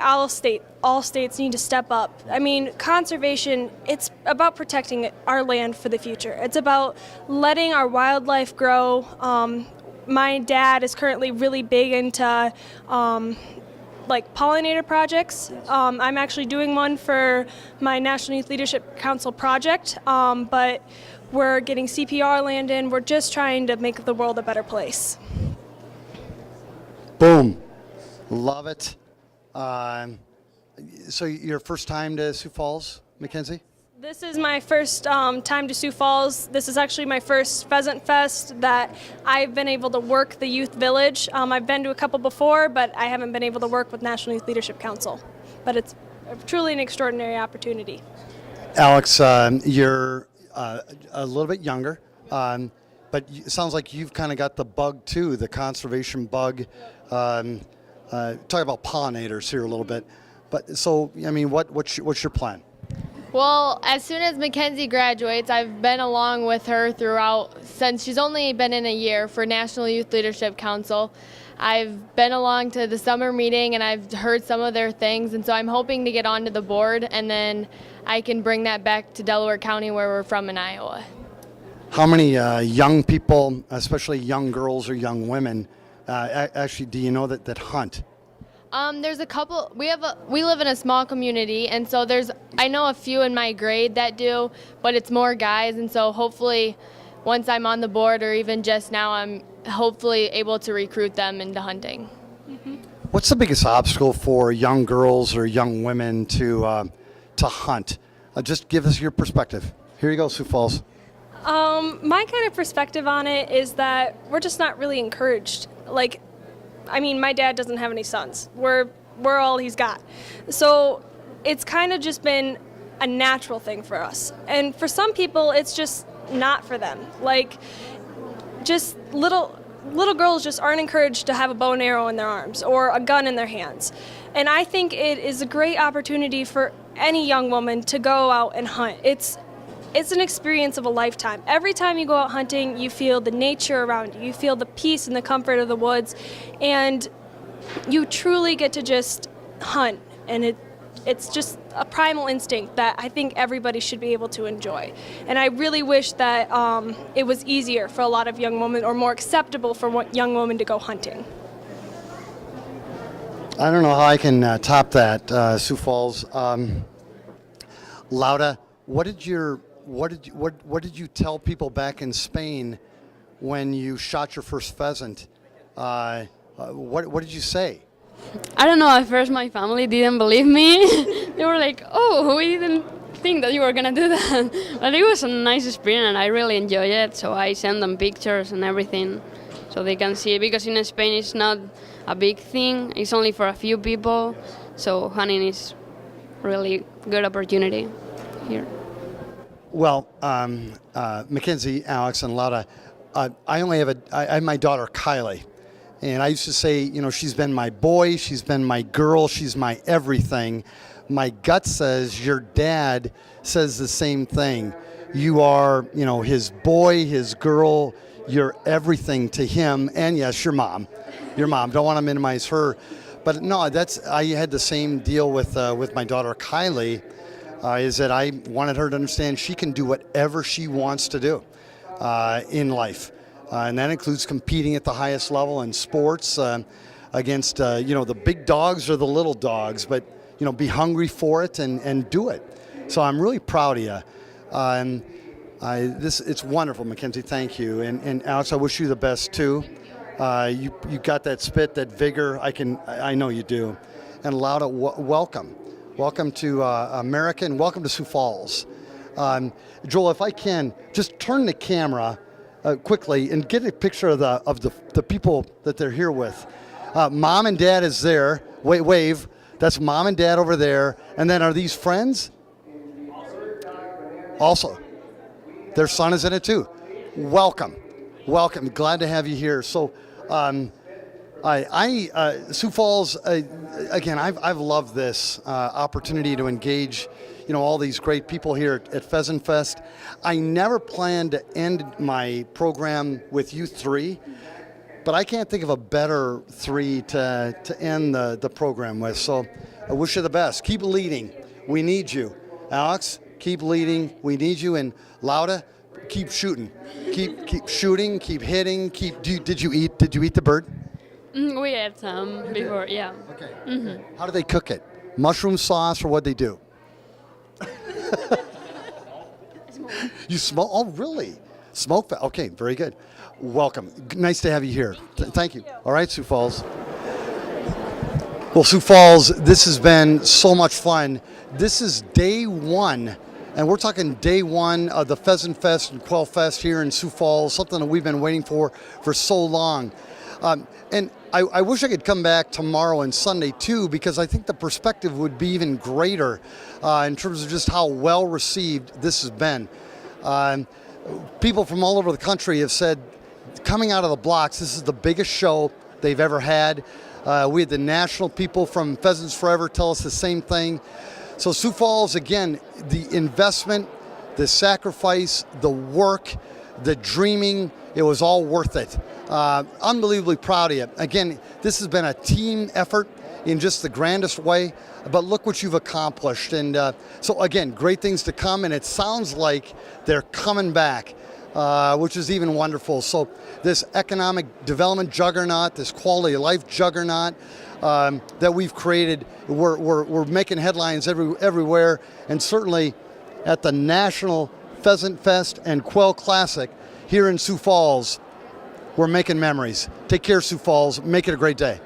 all states need to step up. I mean, conservation, it's about protecting our land for the future. It's about letting our wildlife grow. My dad is currently really big into like pollinator projects. I'm actually doing one for my National Youth Leadership Council project, but we're getting CPR land in. We're just trying to make the world a better place. Boom. Love it. So your first time to Sioux Falls, Mackenzie? This is my first time to Sioux Falls. This is actually my first Pheasant Fest that I've been able to work the youth village. I've been to a couple before, but I haven't been able to work with National Youth Leadership Council. But it's truly an extraordinary opportunity. Alex, you're a little bit younger, but it sounds like you've kind of got the bug too, the conservation bug. Talk about pollinators here a little bit. But so, I mean, what's your plan? Well, as soon as Mackenzie graduates, I've been along with her throughout, since she's only been in a year for National Youth Leadership Council. I've been along to the summer meeting and I've heard some of their things, and so I'm hoping to get onto the board, and then I can bring that back to Delaware County, where we're from in Iowa. How many young people, especially young girls or young women, actually do you know that hunt? There's a couple. We live in a small community, and so I know a few in my grade that do, but it's more guys, and so hopefully once I'm on the board, or even just now, I'm hopefully able to recruit them into hunting. Mm-hmm. What's the biggest obstacle for young girls or young women to hunt? Just give us your perspective. Here you go, Sioux Falls. My kind of perspective on it is that we're just not really encouraged. Like, I mean, my dad doesn't have any sons. We're all he's got. So it's kind of just been a natural thing for us. And for some people, it's just not for them. Like, just little girls just aren't encouraged to have a bow and arrow in their arms or a gun in their hands. And I think it is a great opportunity for any young woman to go out and hunt. It's an experience of a lifetime. Every time you go out hunting, you feel the nature around you. You feel the peace and the comfort of the woods, and you truly get to just hunt. And it's just a primal instinct that I think everybody should be able to enjoy. And I really wish that it was easier for a lot of young women, or more acceptable for young women to go hunting. I don't know how I can top that, Sioux Falls. Lauda, what did you tell people back in Spain when you shot your first pheasant? What did you say? I don't know, at first my family didn't believe me. They were like, oh, we didn't think that you were gonna do that. But it was a nice experience and I really enjoyed it, so I sent them pictures and everything so they can see it, because in Spain it's not a big thing, it's only for a few people, so hunting is really good opportunity here. Well, Mackenzie, Alex, and Lauda, I have my daughter Kylie, and I used to say, she's been my boy, she's been my girl, she's my everything. My gut says your dad says the same thing. You are, his boy, his girl, you're everything to him, and yes, your mom. Don't want to minimize her, but no, I had the same deal with my daughter Kylie. Is that I wanted her to understand she can do whatever she wants to do in life. And that includes competing at the highest level in sports against, the big dogs or the little dogs, but, be hungry for it and do it. So I'm really proud of you. It's wonderful, Mackenzie. Thank you, and Alex, I wish you the best too. You got that spit, that vigor. I know you do. And Lauda, welcome to America, and welcome to Sioux Falls. Joel, if I can just turn the camera quickly and get a picture of the people that they're here with. Mom and Dad is there. Wave. That's Mom and Dad over there. And then are these friends? Also. Their son is in it too. Welcome. Glad to have you here. So, Sioux Falls, again, I've loved this opportunity to engage, all these great people here at Pheasant Fest. I never planned to end my program with you three, but I can't think of a better three to end the program with. So I wish you the best. Keep leading. We need you. Alex, keep leading. We need you. And Lauda, keep shooting. Keep shooting. Keep hitting. Did you eat the bird? We had some before, yeah. Okay. Mm-hmm. How do they cook it? Mushroom sauce, or what they do? You smoke? Oh, really? Smoke? Okay, very good. Welcome. Nice to have you here. Thank you. All right, Sioux Falls. Well, Sioux Falls, this has been so much fun. This is day one, and we're talking day one of the Pheasant Fest and Quail Fest here in Sioux Falls, something that we've been waiting for so long. And I wish I could come back tomorrow and Sunday too, because I think the perspective would be even greater in terms of just how well received this has been. People from all over the country have said, coming out of the blocks, this is the biggest show they've ever had. We had the national people from Pheasants Forever tell us the same thing. So Sioux Falls, again, the investment, the sacrifice, the work, the dreaming, it was all worth it. Unbelievably proud of you. Again, this has been a team effort in just the grandest way, but look what you've accomplished. And so again, great things to come, and it sounds like they're coming back, which is even wonderful. So this economic development juggernaut, this quality of life juggernaut that we've created, we're making headlines everywhere, and certainly at the National Pheasant Fest and Quail Classic here in Sioux Falls, we're making memories. Take care, Sioux Falls. Make it a great day.